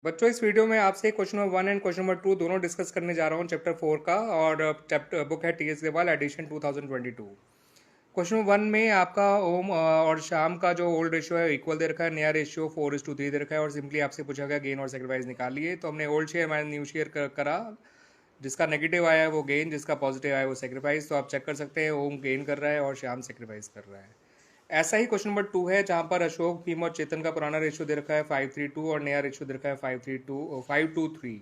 बच्चों इस वीडियो में आपसे question number 1 and question number 2 दोनों डिस्कस करने जा रहा हूँ चैप्टर 4 का। और चैप्टर बुक है T S Grewal edition 2022। Question number 1 में आपका ओम और शाम का जो ओल्ड रेशियो है इक्वल दे रखा है, नया रेशियो 4:3 दे रखा है और सिंपली आपसे पूछा गया गेन और सेक्रीफाइस निकालिए। तो हमने old share minus new share करा। जिसका नेगेटिव आया है वो गेन, जिसका पॉजिटिव आया है वो सेक्रीफाइस। तो आप चेक कर सकते हैं ओम गेन कर रहा है और श्याम सेक्रीफाइस कर रहा है। ऐसा ही क्वेश्चन नंबर 2 है जहां पर अशोक, भीम और चेतन का पुराना रेशियो दे रखा है 5:3:2 और नया रेशियो दे रखा है 5:3:3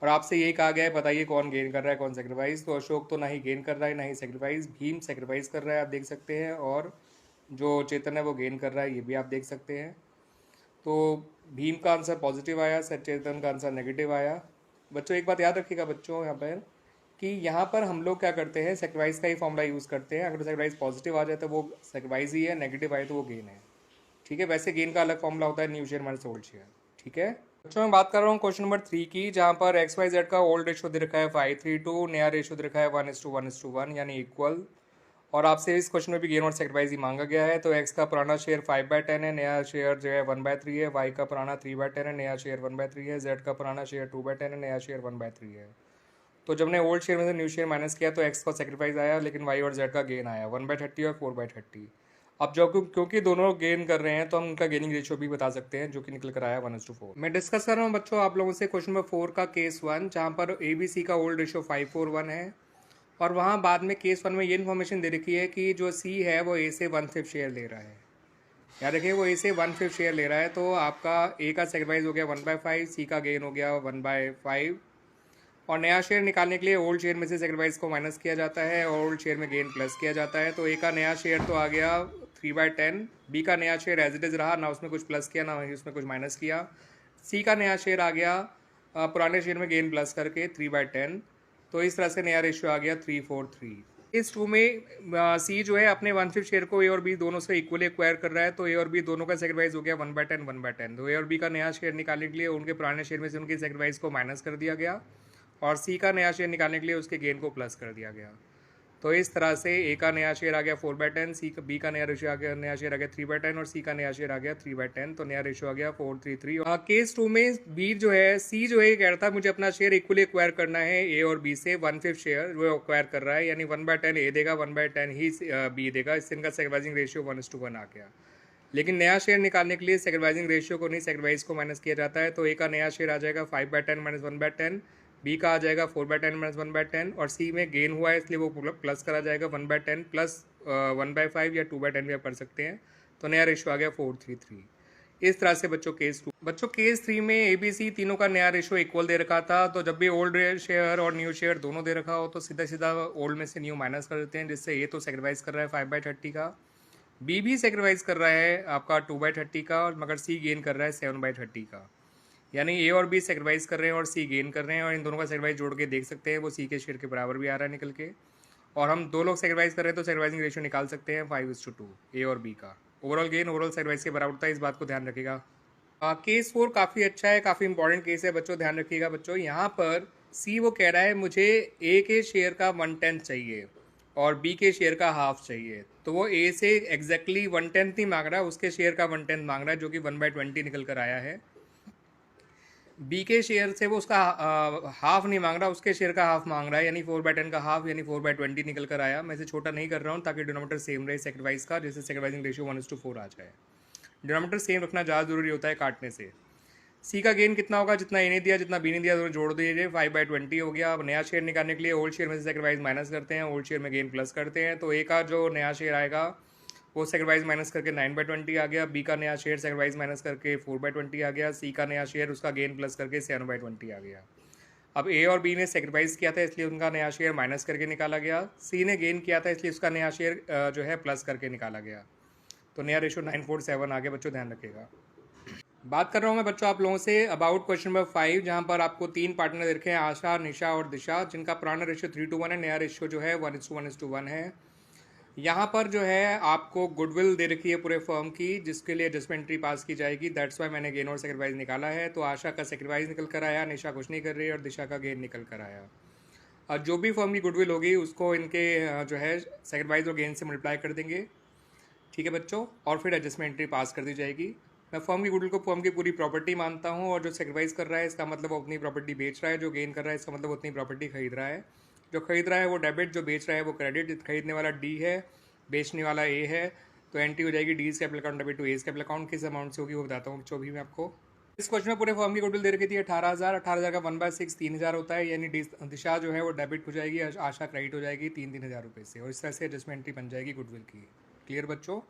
और आपसे यही कहा गया है बताइए कौन गेन कर रहा है कौन सेक्रीफाइस। तो अशोक तो ना ही गेन कर रहा है ना ही सेक्रीफाइस, भीम सेक्रीफाइस कर रहा है आप देख सकते हैं, और जो चेतन है वो गेन कर रहा है ये भी आप देख सकते हैं। तो भीम का आंसर पॉजिटिव आया, चेतन का आंसर नेगेटिव आया। बच्चों एक बात याद रखिएगा बच्चों यहाँ पर कि यहाँ पर हम लोग क्या करते हैं, सेक्रीफाइस का ही फॉर्मूला यूज़ करते हैं। अगर सेक्रीफाइस पॉजिटिव आ जाए तो वो सेक्रीफाइस ही है, नेगेटिव आए तो वो गेन है। ठीक है, वैसे गेन का अलग फॉर्मूला होता है new share minus old share. ठीक है बच्चों, मैं बात कर रहा हूँ क्वेश्चन नंबर 3 की, जहाँ पर एक्स वाई जेड का ओल्ड रेशियो दे रखा है 5:3:2, नया रेशियो दे रखा है 1:1:1 यानी इक्वल। और आपसे इस क्वेश्चन में भी गेन और सेक्रीफाइस ही मांगा गया है। तो एक्स का पुराना शेयर 5/10 है, नया शेयर जो है 1/3 है। वाई का पुराना 3/10 है, नया शेयर 1/3 है। जेड का पुराना शेयर 2/10 है, नया शेयर 1/3 है। तो जब ने ओल्ड शेयर में से न्यू शेयर माइनस किया तो एक्स का सेक्रीफाइस आया, लेकिन वाई और जेड का गेन आया 1/30 और 4/30। अब जो क्योंकि दोनों गेन कर रहे हैं तो हम उनका गेनिंग रेशियो भी बता सकते हैं, जो कि निकल कर आया 1:4। मैं डिस्कस कर रहा हूँ बच्चों आप लोगों से क्वेश्चन नंबर 4 का केस 1, जहाँ पर ए बी सी का ओल्ड रेशियो 5:4:1 है। और वहाँ बाद में केस 1 में ये इन्फॉर्मेशन दे रखी है कि जो सी है वो ए से 1/5 शेयर ले रहा है। याद रखिए वो ए से 1/5 शेयर ले रहा है। तो आपका ए का सेक्रीफाइस हो गया 1/5, सी का गेन हो गया 1/5। और नया शेयर निकालने के लिए ओल्ड शेयर में से सेक्रीफाइस को माइनस किया जाता है और ओल्ड शेयर में गेन प्लस किया जाता है। तो ए का नया शेयर तो आ गया 3/10, बी का नया शेयर एज इट इज़ रहा, ना उसमें कुछ प्लस किया ना ही उसमें कुछ माइनस किया। सी का नया शेयर आ गया पुराने शेयर में गेन प्लस करके 3/10। तो इस तरह से नया रेशियो आ गया 3:4:3। इस 2 में सी जो है अपने 1/5 शेयर को ए और बी दोनों से इक्वली एक्वायर कर रहा है। तो ए और बी दोनों का सेक्रीफाइस हो गया 1/10 1/10। तो ए और बी का नया शेयर निकालने के लिए उनके पुराने शेयर में से उनकी सेक्रीफाइस को माइनस कर दिया गया और सी का नया शेयर निकालने के लिए उसके गेन को प्लस कर दिया गया। तो इस तरह से ए का नया शेयर आ गया 4/10, सी का बी का नया रेशियो आ गया, नया शेयर आ गया 3/10 और सी का नया शेयर आ गया 3/10। तो नया रेशियो आ गया 4:3:3। केस 2 में बी जो है, सी जो है ये कह रहा था मुझे अपना शेयर इक्वली एक्वायर करना है ए और बी से, 1/5 शेयर वो एक्वायर कर रहा है, यानी 1/10 ए देगा 1/10 ही बी देगा। इससे इनका सेक्रीफाइसिंग रेशियो 1:1 आ गया। लेकिन नया शेयर निकालने के लिए सेक्रीफाइसिंग रेशियो को नहीं, सेक्रीफाइस को माइनस किया जाता है। तो ए का नया शेयर आ जाएगा 5/10 माइनस 1/10, बी का आ जाएगा 4/10 माइनस 1/10 और सी में गेन हुआ है इसलिए वो प्लस करा जाएगा 1/10 प्लस 1/5 या 2/10 भी आप कर सकते हैं। तो नया रेशियो आ गया 4:3:3। इस तरह से बच्चों केस 3 में ए बी सी तीनों का नया रेशियो इक्वल दे रखा था। तो जब भी ओल्ड शेयर और न्यू शेयर दोनों दे रखा हो तो सीधा सीधा ओल्ड में से न्यू माइनस कर देते हैं, जिससे ए तो सेक्रीफाइस कर रहा है 5/30 का, बी भी सेक्रीफाइस कर रहा है आपका 2/30 का, और मगर सी गेन कर रहा है 7/30 का। यानी ए और बी सेक्रीफाइस कर रहे हैं और सी गेन कर रहे हैं, और इन दोनों का सेक्रीफाइस जोड़ के देख सकते हैं वो सी के शेयर के बराबर भी आ रहा है निकल के। और हम दो लोग सेक्रीफाइस कर रहे हैं तो सेक्रीफाइसिंग रेशियो निकाल सकते हैं 5:2 ए और बी का। ओवरऑल गेन ओवरऑल सेक्रीफाइस के बराबर होता है, इस बात को ध्यान रखिएगा। केस 4 काफ़ी अच्छा है, काफ़ी इंपॉर्टेंट केस है बच्चों, ध्यान रखिएगा बच्चों। यहाँ पर सी वो कह रहा है मुझे ए के शेयर का 1/10 चाहिए और बी के शेयर का हाफ चाहिए। तो वो ए से एग्जैक्टली 1/10 नहीं मांग रहा है, उसके शेयर का 1/10 मांग रहा है, जो कि 1/20 निकल कर आया है। बी के शेयर से वो उसका हाफ नहीं मांग रहा, उसके शेयर का हाफ मांग रहा है, यानी 4/10 का हाफ यानी 4/20 निकल कर आया। मैं इसे छोटा नहीं कर रहा हूँ ताकि डिनोमीटर सेम रहे सेक्रीफाइस का, जैसे सेक्रीफाइसिंग रेशियो 1:4 आ जाए। डिनोमीटर सेम रखना ज़्यादा जरूरी होता है काटने से। सी का गेन कितना होगा, जितना ए ने दिया जितना बी ने दिया दोनों जोड़ दीजिए, 5/20 हो गया। अब नया शेयर निकालने के लिए ओल्ड शेयर में से सेक्रीफाइस माइनस करते हैं, ओल्ड शेयर में गेन प्लस करते हैं। तो ए का जो नया शेयर आएगा वो सेक्रीफाइस माइनस करके 9/20 आ गया, बी का नया शेयर सेक्रीफाइस माइनस करके 4/20 आ गया, सी का नया शेयर उसका गेन प्लस करके 7/20 आ गया। अब ए और बी ने सेक्रीफाइस किया था इसलिए उनका नया शेयर माइनस करके निकाला गया, सी ने गेन किया था इसलिए उसका नया शेयर जो है प्लस करके निकाला गया। तो नया रेशियो 9:4:7 आ गया बच्चों, ध्यान रखिएगा। बात कर रहा हूँ मैं बच्चों आप लोगों से अबाउट क्वेश्चन नंबर 5, जहाँ पर आपको 3 पार्टनर दे रखे हैं, आशा, निशा और दिशा, जिनका पुराना रेशियो 3:1 है, नया रेशियो जो है 1:1:1 है। यहाँ पर जो है आपको गुडविल दे रखी है पूरे फर्म की, जिसके लिए एडजस्टमेंट एंट्री पास की जाएगी। दैट्स वाई मैंने गेन और सेक्रीफाइस निकाला है। तो आशा का सेक्रीफाइस निकल कर आया, निशा कुछ नहीं कर रही है और दिशा का गेन निकल कर आया। और जो भी फर्म की गुडविल होगी उसको इनके जो है सेक्रीफाइस और गेन से मल्टीप्लाई कर देंगे। ठीक है बच्चों, और फिर एडजस्टमेंट एंट्री पास कर दी जाएगी। मैं फर्म की गुडविल को फर्म की पूरी प्रॉपर्टी मानता हूँ, और जो सेक्रीफाइस कर रहा है इसका मतलब वो अपनी प्रॉपर्टी बेच रहा है, जो गेन कर रहा है इसका मतलब वो अपनी प्रॉपर्टी खरीद रहा है। जो खरीद रहा है वो डेबिट, जो बेच रहा है वो क्रेडिट। खरीदने वाला डी है, बेचने वाला ए है, तो एंट्री हो जाएगी D capital account debit to A's capital account. किस अमाउंट से होगी वो बताता हूँ जो भी मैं आपको। इस क्वेश्चन में पूरे फॉर्म की गुडविल दे रखी थी 18,000। 18,000 का 1/6 3,000 होता है, यानी दिशा जो है वो डेबिट हो जाएगी, आशा क्रेडिट हो जाएगी 3,000 रुपये से, और इस तरह से एडजस्टमेंट बन जाएगी गुडविल की। क्लियर बच्चों?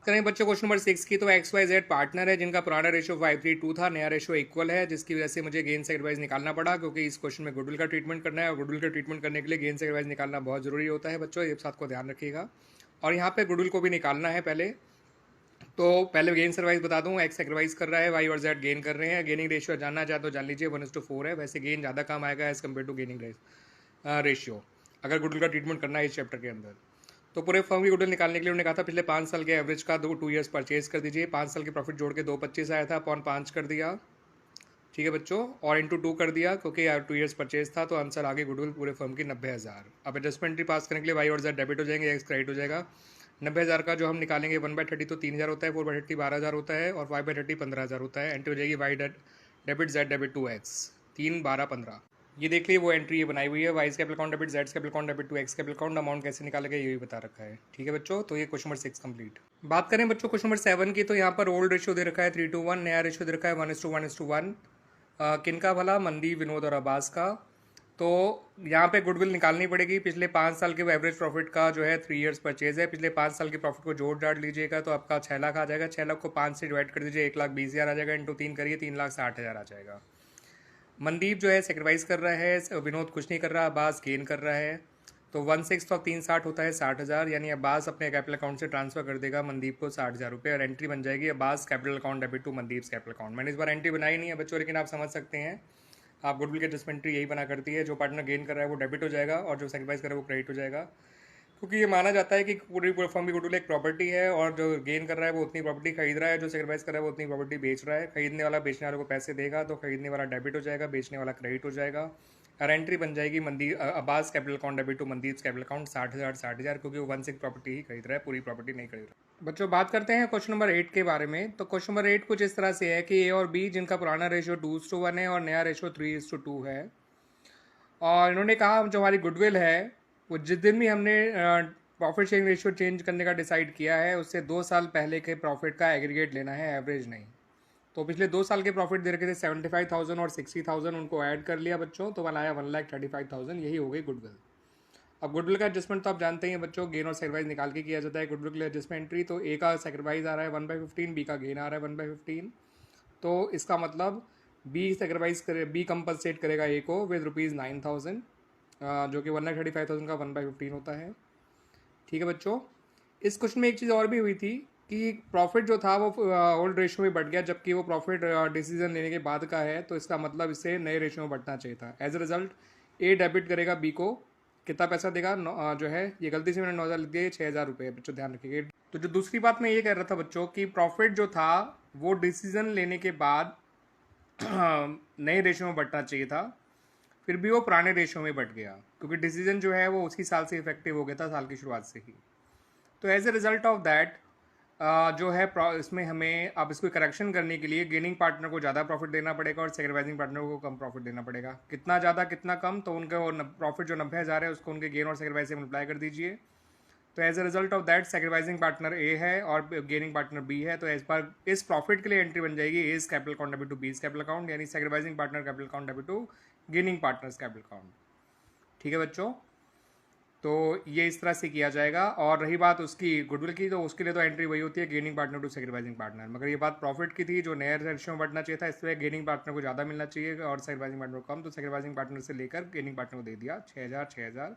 करें बच्चों क्वेश्चन नंबर 6 की, तो XYZ पार्टनर है जिनका पुराना रेशियो 5:3 था, नया रेशियो इक्वल है, जिसकी वजह से मुझे गेन सेक्रीफाइस निकालना पड़ा, क्योंकि इस क्वेश्चन में गुडविल का ट्रीटमेंट करना है, और गुडविल का ट्रीटमेंट करने के लिए गेन सेक्रीफाइस निकालना बहुत जरूरी होता है बच्चों, ये बात को ध्यान रखिएगा। और यहाँ पे गुडविल को भी निकालना है पहले, तो पहले गेन सेक्रीफाइस बता दूँ। एक्स सेक्रीफाइस कर रहा है, वाई और जेड गेन कर रहे हैं। गेनिंग रेशियो जानना चाहे तो जान लीजिए 1:4 है, वैसे गेन ज़्यादा कम आएगा as compare to gaining ratio अगर गुडविल का ट्रीटमेंट करना है इस चैप्टर के अंदर। तो पूरे फर्म की गुडविल निकालने के लिए उन्होंने कहा था पिछले 5 साल के एवरेज का 2 ईयर्स परचेज कर दीजिए। 5 साल के प्रॉफिट जोड़ के 225 आया था, अपॉन 5 कर दिया, ठीक है बच्चों, और इंटू 2 कर दिया, क्योंकि 2 ईयर्स परचेज था, तो आंसर आगे गुडविल पूरे फर्म की 90,000। अब एडजस्टमेंट पास करने के लिए वाई और जेड डेबिट हो जाएंगे, एक्स क्रेडिट हो जाएगा। 90,000 का जो हम निकालेंगे 1/30 तो 3,000 होता है, 4/30 12,000 होता है, और 5/30 15,000 होता है। एंट्री हो जाएगी Y debit Z debit to X, 3 12 15। ये देख लिए वो एंट्री ये बनाई हुई है, Y capital account debit Z capital account debit to X capital account. Amount कैसे निकालेगा ये भी बता रखा है, ठीक है बच्चों। तो ये क्वेश्चन नंबर 6 कंप्लीट। बात करें बच्चों क्वेश्चन नंबर 7 की, तो यहाँ पर ओल्ड रेशियो दे रखा है 3:1, नया रेशियो दे रखा है 1:1:1। किनका भला? मनदीप, विनोद और अब्बास का। तो यहाँ पे गुडविल निकालनी पड़ेगी। पिछले 5 साल के एवरेज प्रॉफिट का जो है 3 ईयर्स परचेज है, पिछले 5 साल के प्रॉफिट को जोड़ डाल लीजिएगा तो आपका 6 लाख आ जाएगा। 6 लाख को 5 से डिवाइड कर दीजिए, 1,20,000 आ जाएगा, इंटू 3 करिए 3,60,000 आ जाएगा। मनदीप जो है सेक्रीफाइस कर रहा है, विनोद कुछ नहीं कर रहा, अब्बास गेन कर रहा है। तो 1/6 ऑफ 360 होता है 60,000, यानी अब्बास अपने कैपिटल अकाउंट से ट्रांसफर कर देगा मनदीप को 60,000 रुपये, और एंट्री बन जाएगी Abbas capital account debit to Mandeep capital account. मैंने इस बार एंट्री बनाई नहीं है बच्चों, लेकिन आप समझ सकते हैं, आप गुडविल की एडजस्टमेंट यही बना करती है, जो पार्टनर गेन कर रहा है वो डेबिट हो जाएगा, और जो सेक्रीफाइस कर रहा है वो क्रेडिट हो जाएगा, क्योंकि ये माना जाता है कि पूरी फर्म की गुडविल एक प्रॉपर्टी है, और जो गेन कर रहा है वो उतनी प्रॉपर्टी खरीद रहा है, जो सेक्रीफाइस कर रहा है वो उतनी प्रॉपर्टी बेच रहा है। खरीदने वाला बेचने वाले को पैसे देगा, तो खरीदने वाला डेबिट हो जाएगा, बेचने वाला क्रेडिट हो जाएगा, और एंट्री बन जाएगी Mandeep Abbas capital account debit to Mandeep capital account 60,000 60,000, क्योंकि वो 1/6 प्रॉपर्टी ही खरीद रहा है, पूरी प्रॉपर्टी नहीं खरीद रहा। बच्चों बात करते हैं क्वेश्चन नंबर 8 के बारे में। तो क्वेश्चन नंबर 8 कुछ इस तरह से है कि ए और बी जिनका पुराना रेशियो 2:1 है और नया रेशियो 3:2 है, और इन्होंने कहा जो हमारी गुडविल है वो जिस दिन भी हमने प्रॉफिट शेयरिंग रेशियो चेंज करने का डिसाइड किया है उससे 2 साल पहले के प्रॉफिट का एग्रीगेट लेना है, एवरेज नहीं। तो पिछले 2 साल के प्रॉफिट दे रखे थे 75,000 और 60,000, उनको ऐड कर लिया बच्चों, तो वन आया 1,35,000, यही हो गई गुडविल। अब गुडविल का एडजस्टमेंट तो आप जानते ही हैं बच्चों, गेन और सेक्रीफाइस निकाल के किया जाता है गुडविल के लिए एडजस्टमेंट एंट्री। तो ए का सेक्रीफाइस आ रहा है 1/15, बी का गेन आ रहा है 1/15, तो इसका मतलब बी सेक्रीफाइस करे, बी कंपनसेट करेगा ए को विद ₹9,000, जो कि 1,35,000 का 1/15 होता है, ठीक है बच्चों। इस क्वेश्चन में एक चीज़ और भी हुई थी कि प्रॉफिट जो था वो ओल्ड रेशियो में बढ़ गया, जबकि वो प्रॉफिट डिसीजन लेने के बाद का है, तो इसका मतलब इसे नए रेशियो में बढ़ना चाहिए था। As a result a debit करेगा बी को, कितना पैसा देगा? जो है ये गलती से मैंने 9,000 लिख दिया, 6,000 रुपये बच्चों, ध्यान रखिएगा। तो जो दूसरी बात मैं ये कह रहा था बच्चों कि प्रॉफिट जो था वो डिसीजन लेने के बाद नए रेशियो में बढ़ना चाहिए था, फिर भी वो पुराने रेशियो में बढ़ गया, क्योंकि डिसीजन जो है वो उसी साल से इफेक्टिव हो गया था, साल की शुरुआत से ही। तो as a result of that जो है इसमें हमें अब इसको करेक्शन करने के लिए गेनिंग पार्टनर को ज़्यादा प्रॉफिट देना पड़ेगा और सेक्रीफाइसिंग पार्टनर को कम प्रॉफिट देना पड़ेगा। कितना ज़्यादा कितना कम? तो उनका प्रॉफिट जो 90,000 है उसको उनके गेन और सेक्रीफाइस से मल्टीप्लाई कर दीजिए। तो as a result of that sacrificing partner A है और गेनिंग पार्टनर बी है, तो एज पर इस प्रॉफिट के लिए एंट्री बन जाएगी as capital account debit to B's capital account, यानी sacrificing partner capital account debit to gaining partners capital account, ठीक है बच्चों। तो ये इस तरह से किया जाएगा। और रही बात उसकी गुडविल की, तो उसके लिए तो एंट्री वही होती है gaining partner to sacrificing partner, मगर ये बात प्रॉफिट की थी जो नए रेशियो में बढ़ना चाहिए था, इसलिए गेनिंग पार्टनर को ज़्यादा मिलना चाहिए और सेक्रीफाइसिंग पार्टनर को कम, तो सेक्रीफाइसिंग पार्टनर से लेकर गेनिंग पार्टनर को दे दिया 6,000 6,000,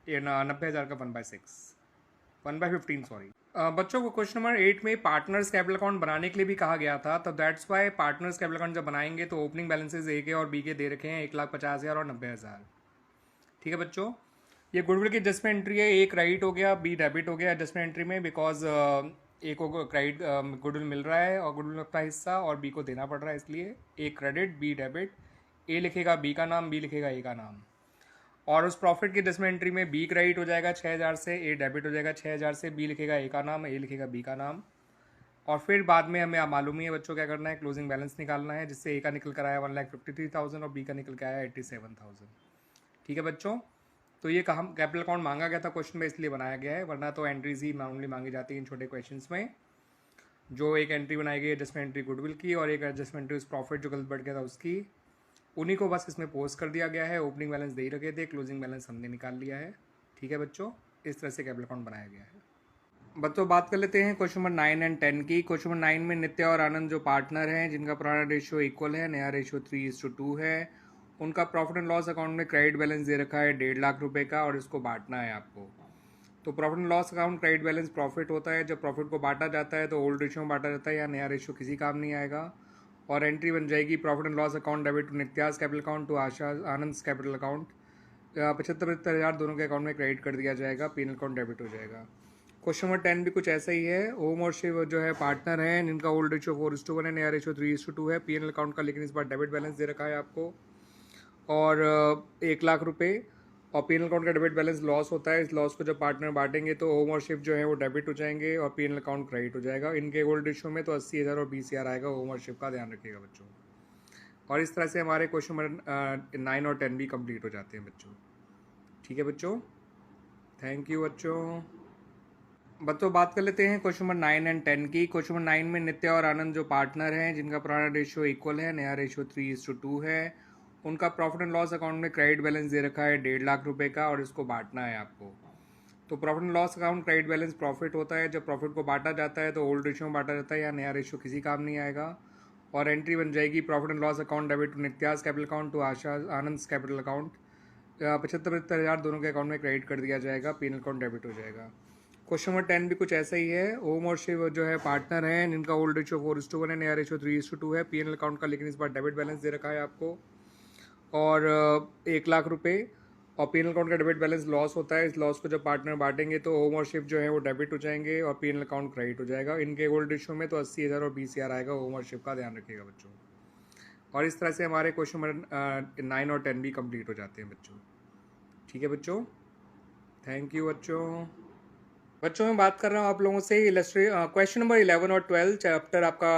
ये 90,000 का 1/15 सॉरी। बच्चों को क्वेश्चन नंबर 8 में पार्टनर्स कैपिटल अकाउंट बनाने के लिए भी कहा गया था, तो that's why partners capital account जब बनाएंगे तो ओपनिंग बैलेंसेज ए के और बी के दे रखे हैं 1,50,000 और 90,000, ठीक है बच्चों। ये गुडविल की एडजस्टमेंट एंट्री है, ए क्रेडिट हो गया बी डेबिट हो गया एडजस्टमेंट एंट्री में, बिकॉज ए को क्रेडिट गुडविल मिल रहा है और गुडविल का हिस्सा, और बी को देना पड़ रहा है, इसलिए ए क्रेडिट बी डेबिट, ए लिखेगा बी का नाम, बी लिखेगा ए का नाम। और उस प्रॉफिट की एडजस्टमेंट एंट्री में बी क्रेडिट हो जाएगा 6,000 से, ए डेबिट हो जाएगा 6,000 से, बी लिखेगा ए का नाम, ए लिखेगा बी का नाम, और फिर बाद में हमें मालूम ही है बच्चों क्या करना है, क्लोजिंग बैलेंस निकालना है, जिससे ए का निकल कर आया 1,53,000 और बी का निकल के आया 87,000। ठीक है बच्चों, तो ये कहाँ कैपिटल अकाउंट मांगा गया था क्वेश्चन में, इसलिए बनाया गया है, वरना तो एंट्रीज ही मामूली मांगी जाती है इन छोटे क्वेश्चंस में। जो एक एंट्री बनाई गई एडजस्टमेंट एंट्री गुडविल की और एक एडजस्टमेंट एंट्री उस प्रॉफिट जो गलत बढ़ गया था उसकी, उन्हीं को बस इसमें पोस्ट कर दिया गया है। ओपनिंग बैलेंस दे ही रखे थे, क्लोजिंग बैलेंस हमने निकाल लिया है। ठीक है बच्चों, इस तरह से कैपिटल अकाउंट बनाया गया है। बच्चों बात कर लेते हैं क्वेश्चन नंबर 9 एंड 10 की। क्वेश्चन नंबर 9 में नित्या और आनंद जो पार्टनर हैं, जिनका पुराना रेशियो इक्वल है, नया रेशियो 3:2 है, उनका प्रॉफिट एंड लॉस अकाउंट में क्रेडिट बैलेंस दे रखा है 1.5 लाख रुपए का और इसको बांटना है आपको। तो profit and loss account credit balance profit होता है, जब प्रॉफिट को बांटा जाता है तो ओल्ड रेशियो में बांटा जाता है, या नया रेशियो किसी काम नहीं आएगा। और एंट्री बन जाएगी profit and loss account debit to Nitya's capital account to Asha Anand capital account. 75,000 दोनों के अकाउंट में क्रेडिट कर दिया जाएगा, पीएनएल अकाउंट डेबिट हो जाएगा। क्वेश्चन नंबर 10 भी कुछ ऐसा ही है। ओम और शिव जो है पार्टनर हैं, जिनका ओल्ड रेशियो 4:1 है, नया रेशियो 3:2 है, पीएनएल अकाउंट का लेकिन इस बार डेबिट बैलेंस दे रखा है आपको और 1 लाख रुपए। और पीएनएल अकाउंट का डेबिट बैलेंस लॉस होता है, इस लॉस को जब पार्टनर बांटेंगे तो ओम और शिव जो है वो डेबिट हो जाएंगे और पीएनएल अकाउंट क्रेडिट हो जाएगा। इनके ओल्ड रेशियो में तो 80,000 और 20,000 आएगा ओम और शिव का, ध्यान रखिएगा बच्चों। और इस तरह से हमारे क्वेश्चन नंबर 9 और 10 भी कंप्लीट हो जाते हैं बच्चों। ठीक है बच्चों, थैंक यू बच्चों। बच्चों बात कर लेते हैं क्वेश्चन नंबर 9 एंड 10 की। क्वेश्चन नंबर 9 में नित्या और आनंद जो पार्टनर हैं, जिनका पुराना रेशियो इक्वल है, नया रेशियो 3:2 है, उनका प्रॉफिट एंड लॉस अकाउंट में क्रेडिट बैलेंस दे रखा है 1.5 लाख रुपए का और इसको बांटना है आपको। तो profit and loss account credit balance profit होता है, जब प्रॉफिट को बांटा जाता है तो ओल्ड रेशियो में बांटा जाता है, या नया रेशियो किसी काम नहीं आएगा। और एंट्री बन जाएगी profit and loss account debit to Nitya's capital account to Asha Anand capital account. 75,000 दोनों के अकाउंट में क्रेडिट कर दिया जाएगा, पीएनएल अकाउंट डेबिट हो जाएगा। क्वेश्चन नंबर 10 भी कुछ ऐसा ही है। ओम और शिव जो है पार्टनर हैं, जिनका ओल्ड रेशियो 4:1 है, नया रेशियो 3:2 है, पीएनएल अकाउंट का लेकिन इस बार डेबिट बैलेंस दे रखा है आपको और 1 लाख रुपए। और पीएनएल अकाउंट का डेबिट बैलेंस लॉस होता है, इस लॉस को जब पार्टनर बांटेंगे तो ओम और शिव जो है वो डेबिट हो जाएंगे और पीएनएल अकाउंट क्रेडिट हो जाएगा। इनके ओल्ड रेशियो में तो 80,000 और 20,000 आएगा ओम और शिव का, ध्यान रखिएगा बच्चों। और इस तरह से हमारे क्वेश्चन नंबर 9 और 10 भी कंप्लीट हो जाते हैं बच्चों। ठीक है बच्चों, थैंक यू बच्चों। बच्चों मैं बात कर रहा हूँ आप लोगों से क्वेश्चन नंबर 11 और 12, चैप्टर आपका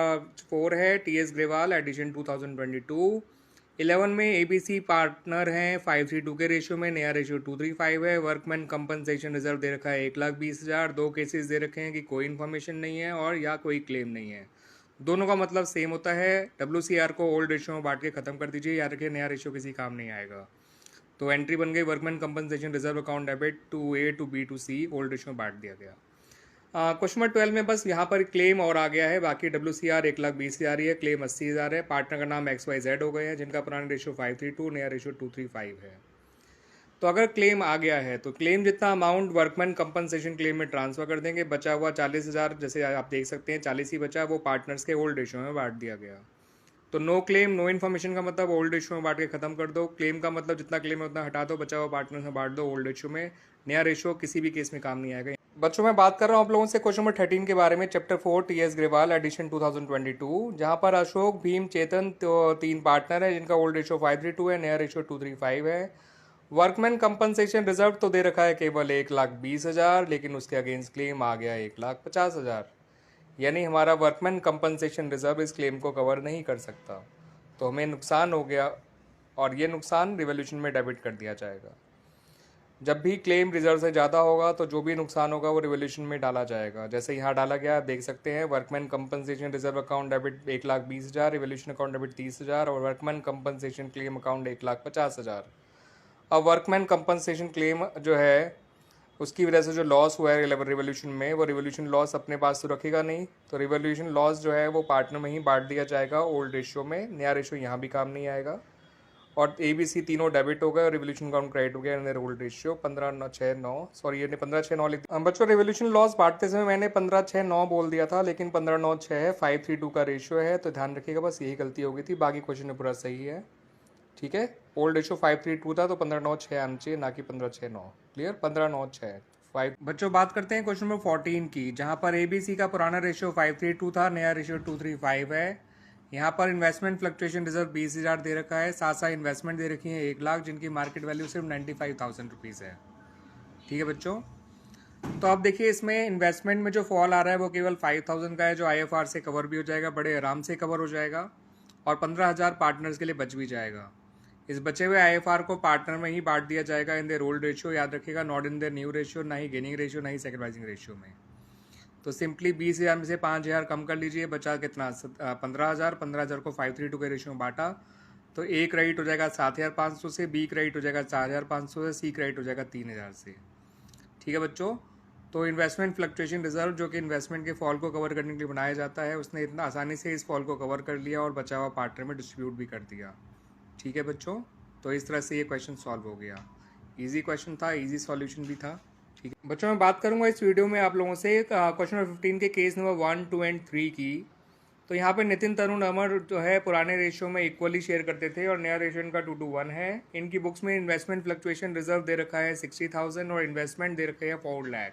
4 है, टीएस ग्रेवाल एडिशन 2022। 11 में एबीसी पार्टनर हैं 5:2 के रेशियो में, नया रेशियो 2:3 है। वर्कमैन कंपनसेशन रिजर्व दे रखा है 1,20,000। दो केसेस दे रखे हैं कि कोई इन्फॉर्मेशन नहीं है और या कोई क्लेम नहीं है। दोनों का मतलब सेम होता है। WCR को ओल्ड रेशियो में बांट के खत्म कर दीजिए, याद रखिए नया रेशियो किसी काम नहीं आएगा। तो एंट्री बन गई workmen compensation reserve account debit to A to B to C, old ratio में बांट दिया गया। क्वेश्चन नंबर 12 में बस यहाँ पर क्लेम और आ गया है, बाकी WCR 1,20,000 ही है, क्लेम 80,000 है। पार्टनर का नाम XYZ हो गए हैं, जिनका पुराना रेशियो 5:3 नया रेशियो 2:3 है। तो अगर क्लेम आ गया है तो क्लेम जितना अमाउंट वर्कमैन कंपनसेशन क्लेम में ट्रांसफर कर देंगे, बचा हुआ 40,000 जैसे आप देख सकते हैं 40 ही बचा, वो पार्टनर्स के ओल्ड रेशियो में बांट दिया गया। तो नो क्लेम नो इन्फॉर्मेशन का मतलब ओल्ड रेशियो में बांट के खत्म कर दो। क्लेम का मतलब जितना क्लेम है उतना हटा दो, बचा हुआ पार्टनर में बांट दो ओल्ड रेशियो में। नया रेशियो किसी भी केस में काम नहीं आएगा। बच्चों मैं बात कर रहा हूँ आप लोगों से क्वेश्चन नंबर 13 के बारे में, चैप्टर 4 टीएस ग्रेवाल एडिशन 2022, जहाँ पर अशोक भीम चेतन तो 3 पार्टनर है, जिनका ओल्ड रेशियो 5:3 है, नया रेशियो 2:3 है। वर्कमैन कंपनसेशन रिजर्व तो दे रखा है केवल 1,20,000, लेकिन उसके अगेंस्ट क्लेम आ गया 1,50,000, यानी हमारा वर्कमैन कंपनसेशन रिजर्व इस क्लेम को कवर नहीं कर सकता। तो हमें नुकसान हो गया और ये नुकसान रिवोल्यूशन में डेबिट कर दिया जाएगा। जब भी क्लेम रिजर्व से ज़्यादा होगा तो जो भी नुकसान होगा वो रिवोल्यूशन में डाला जाएगा। जैसे यहाँ डाला गया, आप देख सकते हैं workman compensation reserve account debit 1,20,000, revolution account debit 30,000 और वर्कमैन कंपनसेशन क्लेम अकाउंट 1,50,000। अब वर्कमैन कंपनसेशन क्लेम जो है उसकी वजह से जो लॉस हुआ है रिवोल्यूशन में, वो रिवोल्यूशन लॉस अपने पास तो रखेगा नहीं, तो रिवोल्यूशन लॉस जो है वो पार्टनर में ही बांट दिया जाएगा ओल्ड रेशियो में। नया रेशियो यहाँ भी काम नहीं आएगा। और ABC तीनों डेबिट हो गए और रिवोल्यूशन अकाउंट क्रेडिट हो गया। ओल्ड रेशियो 15,6,9 सॉरी, ये 15,6,9 लिख दिया बच्चों। रिवोल्यूशन लॉस बांटते समय मैंने 15,6,9 बोल दिया था, लेकिन 15,9,6 है, 5:3 का रेशियो है, तो ध्यान रखिएगा, बस यही गलती हो गई थी, बाकी क्वेश्चन में पूरा सही है। ठीक है, ओल्ड रेशियो 5:3 था तो 15,9,6 आना चाहिए, ना कि 15,6,9। क्लियर, 15,9,6 5। बच्चों बात करते हैं क्वेश्चन नंबर 14 की, जहां पर ABC का पुराना रेशियो 5:3 था, नया रेशियो 2:3 है। यहाँ पर इन्वेस्टमेंट फ्लक्चुएशन रिजर्व 20,000 दे रखा है, साथ साथ इन्वेस्टमेंट दे रखी है 1 लाख, जिनकी मार्केट वैल्यू सिर्फ 95,000 रुपीज़ है। ठीक है बच्चों, तो आप देखिए इसमें इन्वेस्टमेंट में जो फॉल आ रहा है वो केवल 5000 का है, जो IFR से कवर भी हो जाएगा, बड़े आराम से कवर हो जाएगा, और 15,000 पार्टनर्स के लिए बच भी जाएगा। इस बचे हुए IFR को पार्टनर में ही बांट दिया जाएगा इन द रोल्ड रेशियो, याद रखिएगा, not in the new ratio, ना ही गेनिंग रेशियो, ना ही सेक्रीफाइसिंग रेशियो में। तो सिंपली 20,000 में से 5,000 कम कर लीजिए, बचा कितना 15,000। 15,000 को 5:3 के रेशियो में बांटा तो ए क्रेडिट हो जाएगा 7,500 से, बी क्रेडिट हो जाएगा 4,500 से, सी क्रेडिट हो जाएगा 3,000 से। ठीक है बच्चों, तो इन्वेस्टमेंट फ्लक्चुएशन रिजर्व जो कि इन्वेस्टमेंट के फॉल को कवर करने के लिए बनाया जाता है, उसने इतना आसानी से इस फॉल को कवर कर लिया और बचा हुआ पार्टनर में डिस्ट्रीब्यूट भी कर दिया। ठीक है बच्चों, तो इस तरह से ये क्वेश्चन सॉल्व हो गया। इजी क्वेश्चन था, इजी सॉल्यूशन भी था। ठीक है बच्चों, मैं बात करूंगा इस वीडियो में आप लोगों से क्वेश्चन नंबर 15 के केस नंबर 1, 2 एंड 3 की। तो यहाँ पे नितिन, तरुण, अमर जो है पुराने रेशियो में इक्वली शेयर करते थे और नया रेशियो इनका 2:1 है। इनकी बुक्स में इन्वेस्टमेंट फ्लक्चुएशन रिजर्व दे रखा है 60,000 और इन्वेस्टमेंट दे रखा है 4 लाख।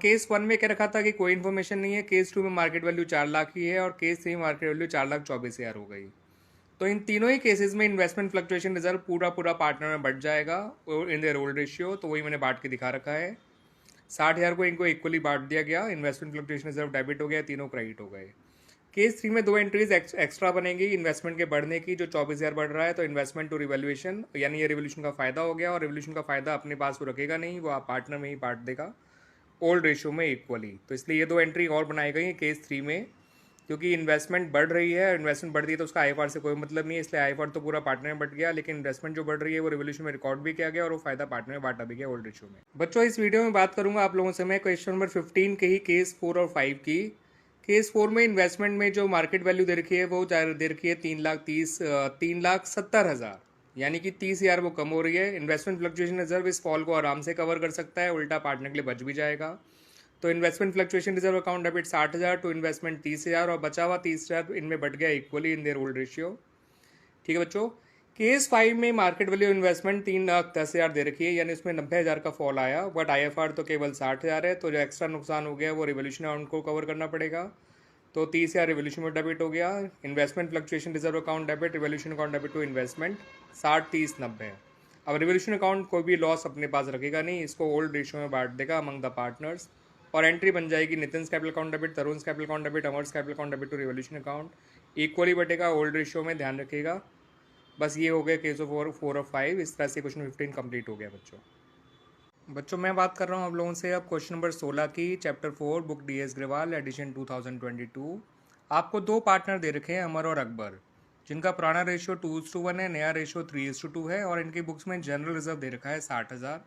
केस 1 में कह रखा था कि कोई इन्फॉर्मेशन नहीं है, केस 2 में मार्केट वैल्यू 4 लाख की है और केस 3 में मार्केट वैल्यू 4,24,000 हो गई। तो इन तीनों ही केसेस में इन्वेस्टमेंट फ्लक्चुएशन रिजर्व पूरा पार्टनर में बढ़ जाएगा इन द रोल रेशियो। तो वही मैंने बांट के दिखा रखा है। 60,000 को इनको इक्वली बांट दिया गया, इन्वेस्टमेंट फ्लक्चुएशन रिजर्व डेबिट हो गया, तीनों क्रेडिट हो गए। केस 3 में 2 एंट्रीज एक्स्ट्रा बनेगी इन्वेस्टमेंट के बढ़ने की, जो 24,000 बढ़ रहा है। तो इन्वेस्टमेंट टू रिवैल्यूएशन, यानी ये रिवोल्यूशन का फायदा हो गया, और रिवोल्यूशन का फायदा अपने पास वो रखेगा नहीं, वो आप पार्टनर में ही बांट देगा ओल्ड रेशियो में इक्वली। तो इसलिए ये 2 एंट्री और बनाई गई है केस 3 में, क्योंकि इन्वेस्टमेंट बढ़ रही है, इन्वेस्टमेंट बढ़ती है तो उसका IFR से कोई मतलब नहीं है, इसलिए IFR तो पूरा पार्टनर में बढ़ गया, लेकिन इन्वेस्टमेंट जो बढ़ रही है वो रिवोल्यूशन में रिकॉर्ड भी किया गया और वो फायदा पार्टनर में बांटा भी गया ओल्ड रेशियो में। बच्चों, इस वीडियो में बात करूंगा आप लोगों से मैं क्वेश्चन नंबर 15 के ही केस 4 और 5 की। केस 4 में इन्वेस्टमेंट में जो मार्केट वैल्यू दे रखी है वो दे रखी है 3,70,000, यानी कि 30,000 वो कम हो रही है। इन्वेस्टमेंट फ्लक्चुएशन रिजर्व इस फॉल को आराम से कवर कर सकता है, उल्टा पार्टनर के लिए बच भी जाएगा। तो investment fluctuation reserve account debit 60,000 to investment 30,000 और बचा हुआ 30,000 इनमें बढ़ गया equally in their old ratio. ठीक है बच्चों, केस 5 में मार्केट वैल्यू इन्वेस्टमेंट 3,10,000 दे रखी है, यानी उसमें 90,000 का फॉल आया, बट IFR तो केवल 60,000 है। तो जो एक्स्ट्रा नुकसान हो गया वो रिवोल्यूशन अकाउंट को कवर करना पड़ेगा। तो 30,000 रिवोल्यूशन में डेबिट हो गया। Investment fluctuation reserve account debit, revaluation account debit to investment 60, 30, 90। अब रिवोल्यूशन अकाउंट कोई भी लॉस अपने पास रखेगा नहीं, इसको ओल्ड रेशियो में बांट देगा अमंग द पार्टनर्स, और एंट्री बन जाएगी Nitin capital account debit, Tarun capital account debit, Amar's capital account debit to revaluation account equally बटेगा ओल्ड रेशियो में, ध्यान रखिएगा। बस ये हो गया केस ऑफ 4 और 5। इस तरह से क्वेश्चन 15 कंप्लीट हो गया बच्चों, मैं बात कर रहा हूँ आप लोगों से अब क्वेश्चन नंबर 16 की, chapter 4, book DS Grewal, edition 2022। आपको 2 पार्टनर दे रखे हैं, अमर और अकबर, जिनका पुराना रेशियो 2:1 है, नया रेशियो 3:2 है, और इनकी बुक्स में जनरल रिजर्व दे रखा है 60,000।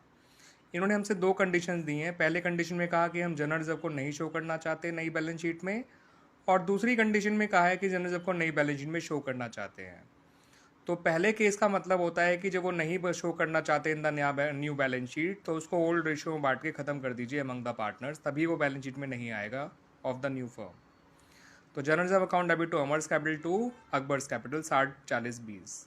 इन्होंने हमसे 2 कंडीशंस दी हैं। पहले कंडीशन में कहा कि हम जनरल रिजर्व को नहीं शो करना चाहते नई बैलेंस शीट में, और दूसरी कंडीशन में कहा है कि जनरल रिजर्व को नई बैलेंस शीट में शो करना चाहते हैं। तो पहले केस का मतलब होता है कि जब वो नहीं शो करना चाहते in the new balance sheet, तो उसको ओल्ड रेशियो में बांट के खत्म कर दीजिए अमंग द पार्टनर्स, तभी वो बैलेंस शीट में नहीं आएगा ऑफ द न्यू फर्म। तो general reserve account debit to Amar's capital to Akbar's capital 60, 40, 20।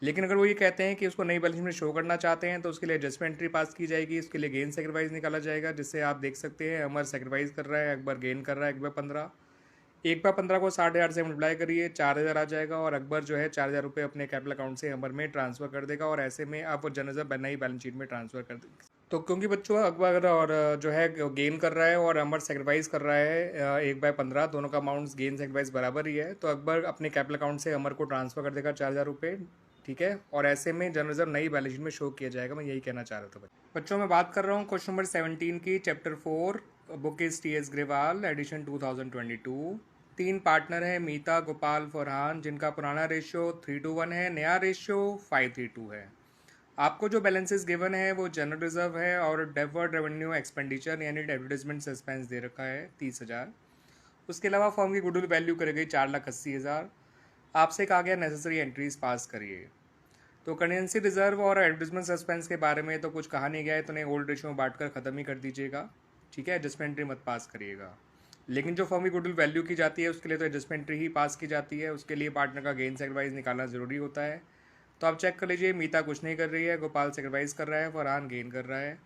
लेकिन अगर वो ये कहते हैं कि उसको नई बैलेंस शीट में शो करना चाहते हैं तो उसके लिए एडजस्टमेंट एंट्री पास की जाएगी, उसके लिए गेन सेक्रीफाइस निकाला जाएगा, जिससे आप देख सकते हैं अमर सेक्रीफाइस कर रहा है, अकबर गेन कर रहा है 1/15। 1/15 को 60,000 से मल्टीप्लाई करिए, 4,000 आ जाएगा, और अकबर जो है 4,000 रुपये अपने कैपिटल अकाउंट से अमर में ट्रांसफर कर देगा, और ऐसे में आप वो जनरल नई बैलेंस शीट में ट्रांसफर कर देंगे। तो क्योंकि बच्चों अकबर और जो है गेन कर रहा है और अमर सेक्रीफाइस कर रहा है 1/15, दोनों का अमाउंट गेन सेक्रीफाइस बराबर ही है, तो अकबर अपने कैपिटल अकाउंट से अमर को ट्रांसफर कर देगा 4,000 रुपये। ठीक है, और ऐसे में जनरल रिजर्व नई बैलेंस शीट में शो किया जाएगा। मैं यही कहना चाह रहा था बच्चों। मैं बात कर रहा हूँ क्वेश्चन नंबर 17 की, chapter 4, book is TS Grewal, edition 2022। 3 partner हैं, मीता, गोपाल, फरहान, जिनका पुराना रेशियो 3:1 है, नया रेशियो 5:2 है। आपको जो बैलेंसेस गिवन है वो जनरल रिजर्व है और डेफर्ड रेवेन्यू एक्सपेंडिचर यानी एडवर्टाइजमेंट सस्पेंस दे रखा है 30,000। उसके अलावा फर्म की गुडविल वैल्यू कर गई 4,80,000। आपसे कहा गया नेसेसरी एंट्रीज पास करिए। तो कंटिजेंसी रिजर्व और एडवर्टाइजमेंट सस्पेंस के बारे में तो कुछ कहा नहीं गया है, तो नहीं ओल्ड रेशियो में बांट कर ख़त्म ही कर दीजिएगा। ठीक है, एडजस्टमेंट एंट्री मत पास करिएगा। लेकिन जो फर्म की गुडविल वैल्यू की जाती है उसके लिए तो एडजस्टमेंट एंट्री ही पास की जाती है, उसके लिए पार्टनर का गेन सेक्रीफाइस निकालना ज़रूरी होता है। तो आप चेक कर लीजिए, मीता कुछ नहीं कर रही है, गोपाल सेक्रीफाइस कर रहा है, फरहान गेन कर रहा है,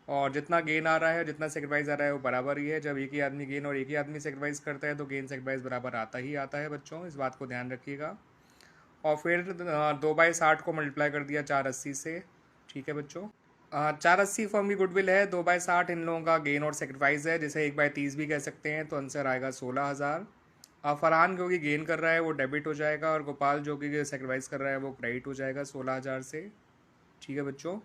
और जितना गेन आ रहा है जितना सेक्रीफाइस आ रहा है वो बराबर ही है। जब एक ही आदमी गेन और एक ही आदमी सेक्रीफाइस करता है तो गेन सेक्रीफाइस बराबर आता ही आता है बच्चों, इस बात को ध्यान रखिएगा। और फिर 2/60 को मल्टीप्लाई कर दिया 480 से। ठीक है बच्चों, 480 फर्म की गुडविल है, 2/60 इन लोगों का गेन और सेक्रीफाइस है, जिसे 1/30 भी कह सकते हैं, तो आंसर आएगा 16,000। फरहान जो कि गेन कर रहा है वो डेबिट हो जाएगा, और गोपाल जो कि सेक्रीफाइस कर रहा है वो क्रेडिट हो जाएगा 16,000 से। ठीक है बच्चों,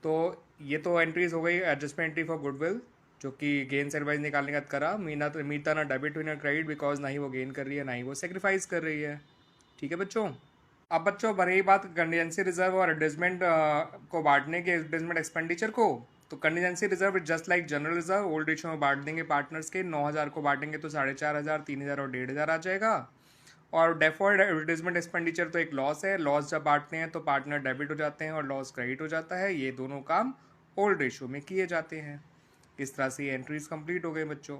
तो ये तो एंट्रीज हो गई एडजस्टमेंट एंट्री फॉर गुडविल, जो कि गेन सेक्रीफाइस निकालने का करा। मीता ना डेबिट हुई ना क्रेडिट, बिकॉज ना ही वो गेन कर रही है ना ही वो सेक्रीफाइस कर रही है। ठीक है बच्चों। अब बच्चों रही बात कंटीजेंसी रिजर्व और एडजस्टमेंट को बांटने के, एडजस्टमेंट एक्सपेंडिचर को, तो contingency reserve just like general reserve old ratio में बांट देंगे पार्टनर्स के। 9,000 को बांटेंगे तो 4,500, 3,000 और 1,500 आ जाएगा। और डेफर्ड एडवर्टाइजमेंट एक्सपेंडिचर तो एक लॉस है, लॉस जब बांटते हैं तो पार्टनर डेबिट हो जाते हैं और लॉस क्रेडिट हो जाता है। ये दोनों काम ओल्ड रेशियो में किए जाते हैं। इस तरह से ये एंट्रीज कंप्लीट हो गई बच्चों।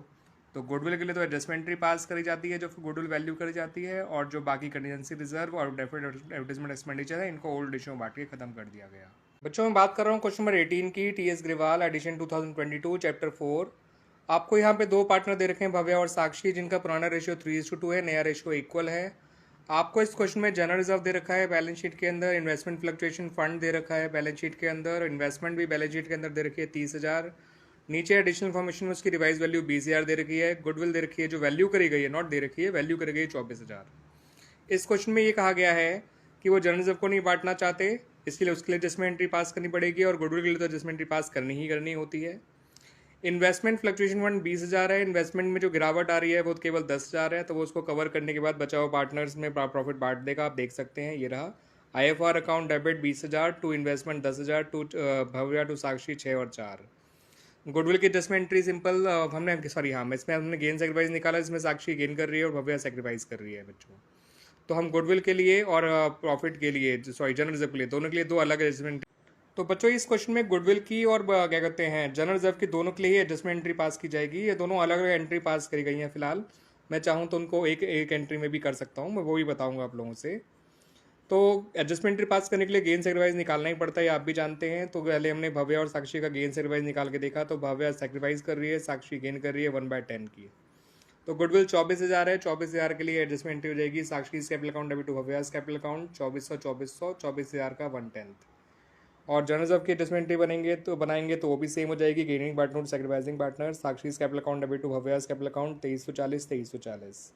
तो गुडविल के लिए तो एडजस्टमेंट एंट्री पास करी जाती है, जो गुडविल वैल्यू करी जाती है, और जो बाकी कंटीजेंसी रिजर्व और डेफर्ड एडवर्टाइजमेंट एक्सपेंडिचर है इनको ओल्ड रेशियो में बांट के खत्म कर दिया गया। बच्चों मैं बात कर रहा हूँ क्वेश्चन नंबर 18 की, टीएस ग्रेवाल एडिशन 2022 चैप्टर 4। आपको यहाँ पे दो पार्टनर दे रखे हैं, भव्या और साक्षी, जिनका पुराना रेशियो 3:2 है, नया रेशियो इक्वल है। आपको इस क्वेश्चन में जनरल रिजर्व दे रखा है बैलेंस शीट के अंदर, इन्वेस्टमेंट फ्लक्चुएशन फंड दे रखा है बैलेंस शीट के अंदर, इन्वेस्टमेंट भी बैलेंस शीट के अंदर दे रखी है 30,000। नीचे एडिशनल इन्फॉर्मेशन में उसकी रिवाइज वैल्यू 20,000 दे रखी है। गुडविल दे रखी है, जो वैल्यू करी गई है, नॉट दे रखी है, वैल्यू करी गई 24,000। इस क्वेश्चन में ये कहा गया है कि वो जनरल रिजर्व को नहीं बांटना चाहते, इसलिए उसके लिए एडजस्टमेंट एंट्री पास करनी पड़ेगी, और गुडविल के लिए तो एडजस्टमेंट एंट्री पास करनी ही करनी होती है। इन्वेस्टमेंट फ्लक्चुएशन फंड 20,000 है, इन्वेस्टमेंट में जो गिरावट आ रही है वो केवल 10,000 है, तो वो उसको कवर करने के बाद बचा हुआ पार्टनर्स में प्रॉफिट बांट देगा। आप देख सकते हैं ये रहा। IFR account debit 20,000 to investment 10,000 to Bhavya to Sakshi 6 और 4। गुडविल की एडजस्टमेंट एंट्री सिंपल हमने सॉरी हाँ इसमें हमने गेन सेक्रीफाइस निकाला, इसमें साक्षी गेन कर रही है और भव्या सेक्रीफाइस कर रही है बच्चों। तो हम गुडविल के लिए और प्रॉफिट के लिए, सॉरी जनरल रिजर्व के लिए, दोनों के लिए दो अलग एडजस्टमेंट। तो बच्चों इस क्वेश्चन में गुडविल की और क्या कहते हैं जनरल रिजर्व की, दोनों के लिए ही एडजस्टमेंट एंट्री पास की जाएगी। ये दोनों अलग अलग एंट्री पास करी गई हैं फिलहाल। मैं चाहूँ तो उनको एक एक एंट्री में भी कर सकता हूँ, मैं वो भी बताऊँगा आप लोगों से। तो एडजस्टमेंट एंट्री पास करने के लिए गेन सेक्रीफाइस निकालना ही पड़ता है, आप भी जानते हैं। तो पहले हमने भव्या और साक्षी का गेन सेक्रीफाइस निकाल के देखा, तो भव्या सेक्रीफाइस कर रही है, साक्षी गेन कर रही है 1/10 की। तो गुडविल 24,000 है, 24,000 के लिए एडजस्टमेंट एंट्री हो जाएगी Sakshi capital account debit to Bhavya's capital account 2400 24,000 का 1/10। और जनरल रिजर्व की एडजस्टमेंट एंट्री बनाएंगे तो वो भी सेम हो जाएगी, gaining partner sacrificing partner, Sakshi capital account debit to Bhavya's capital account 2340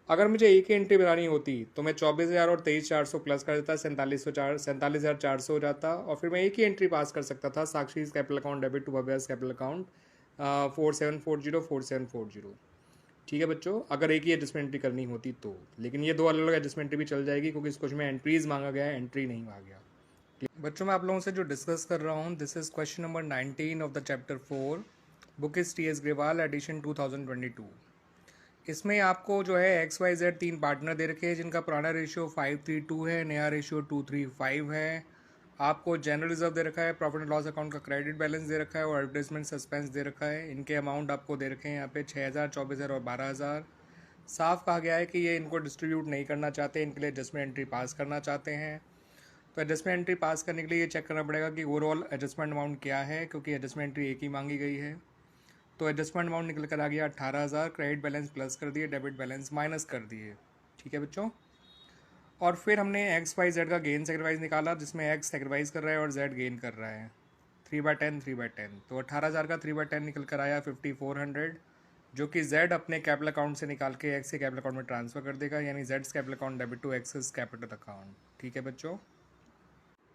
अगर मुझे एक ही एंट्री बनानी होती तो मैं 24,000 और 23,400 प्लस कर देता, 47,400 हो जाता, और फिर मैं एक ही एंट्री पास कर सकता था Sakshi capital account debit to Bhavya's capital account 4740 ठीक है बच्चों, अगर एक ही एडजस्टमेंट एंट्री करनी होती तो। लेकिन ये दो अलग अलग एडजस्टमेंट भी चल जाएगी, क्योंकि इस क्वेश्चन में एंट्रीज मांगा गया है, एंट्री नहीं मांगा गया। बच्चों मैं आप लोगों से जो डिस्कस कर रहा हूँ, this is question number 19 of the chapter 4, book is TS Grewal edition 2022। इसमें आपको जो है XYZ 3 पार्टनर दे रखे हैं, जिनका पुराना रेशियो 532 है, नया रेशियो 235 है। आपको जनरल रिजर्व दे रखा है, प्रॉफिट एंड लॉस अकाउंट का क्रेडिट बैलेंस दे रखा है, और एडवर्टाइजमेंट सस्पेंस दे रखा है। इनके अमाउंट आपको दे रखे हैं यहाँ पे 6,000, 24,000 और 12,000। साफ कहा गया है कि ये इनको डिस्ट्रीब्यूट नहीं करना चाहते, इनके लिए एडजस्टमेंट एंट्री पास करना चाहते हैं। तो एडजस्टमेंट एंट्री पास करने के लिए ये चेक करना पड़ेगा कि ओवरऑल एडजस्टमेंट अमाउंट क्या है, क्योंकि एडजस्टमेंट एंट्री एक ही मांगी गई है। तो एडजस्टमेंट अमाउंट निकल कर आ गया 18,000, क्रेडिट बैलेंस प्लस कर दिए, डेबिट बैलेंस माइनस कर दिए। ठीक है बच्चों। और फिर हमने XYZ का गेन सेक्रीफाइस निकाला, जिसमें X सेक्रीफाइस कर रहा है और Z गेन कर रहा है 3/10 3/10। तो 18,000 का 3/10 निकल कर आया 5,400, जो कि Z अपने कैपिटल अकाउंट से निकाल के X के कैपिटल अकाउंट में ट्रांसफर कर देगा, यानी Z capital account debit to X capital account. ठीक है बच्चों।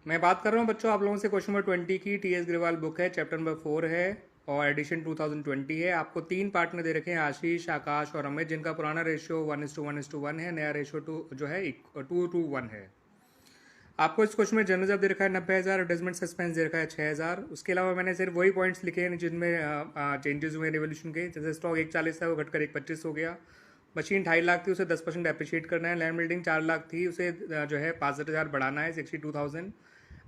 मैं बात कर रहा हूँ बच्चों आप लोगों से क्वेश्चन नंबर 20 की, TS ग्रेवाल बुक है, चैप्टर नंबर 4 है और एडिशन 2020 है। आपको 3 पार्टनर दे रखे हैं, आशीष, आकाश और अमित, जिनका पुराना रेशियो 1:1:1 है, नया रेशियो 2 जो है 2:1 है। आपको इस क्वेश्चन में जनरल रिजर्व दे रखा है 90,000, एडजस्टमेंट सस्पेंस दे रखा है 6,000। उसके अलावा मैंने सिर्फ वही पॉइंट्स लिखे हैं जिनमें चेंजेस हुए रिवोल्यूशन के, जैसे स्टॉक 140 था वो घटकर 125 हो गया, मशीन 2.5 लाख थी उसे 10% एप्रिशिएट करना है, लैंड बिल्डिंग 4 लाख थी उसे जो है 65,000 बढ़ाना है 62,000,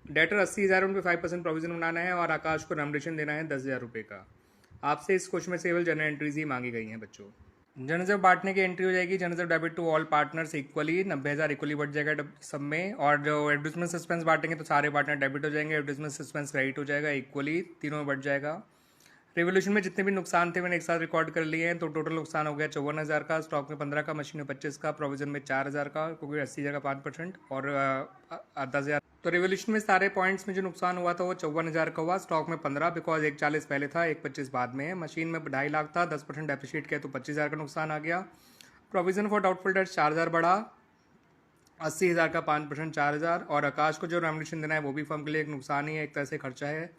डेटर 80,000 उन पर 5% प्रोविजन बनाना है, और आकाश को रेमुनरेशन देना है 10,000 रुपये का। आपसे इस क्वेश्चन में केवल जनरल एंट्रीज ही मांगी गई हैं बच्चों। जनरल रिजर्व बांटने की एंट्री हो जाएगी, general reserve debit to all partners equally, 90,000 equally बढ़ जाएगा सब में। और जो एडवर्टाइजमेंट सस्पेंस बांटेंगे तो सारे पार्टनर डेबिट हो जाएंगे, एडवर्टाइजमेंट सस्पेंस क्रेडिट हो जाएगा इक्वली, तीनों में बढ़ जाएगा। रिवोल्यूशन में जितने भी नुकसान थे मैंने एक साथ रिकॉर्ड कर लिए हैं। तो टोटल नुकसान हो गया 54,000 का, स्टॉक में 15 का, मशीन में 25 का, प्रोविजन में 4,000 का, क्योंकि 80,000 का 5% और 10,000। तो रिवोल्यूशन में सारे पॉइंट्स में जो नुकसान हुआ था वो 54,000 का हुआ, स्टॉक में 15 बिकॉज 1,40 पहले था, 1,25 बाद में है। मशीन में 2.5 लाख था, 10% डेप्रिशिएट किया तो 25,000 का नुकसान आ गया। प्रोविजन फॉर डाउटफुल डेट्स 4,000 बढ़ा, 80,000 का 5% 4,000, और आकाश को जो रेमुनेशन देना है वो भी फर्म के लिए एक नुकसान ही है, एक तरह से खर्चा है।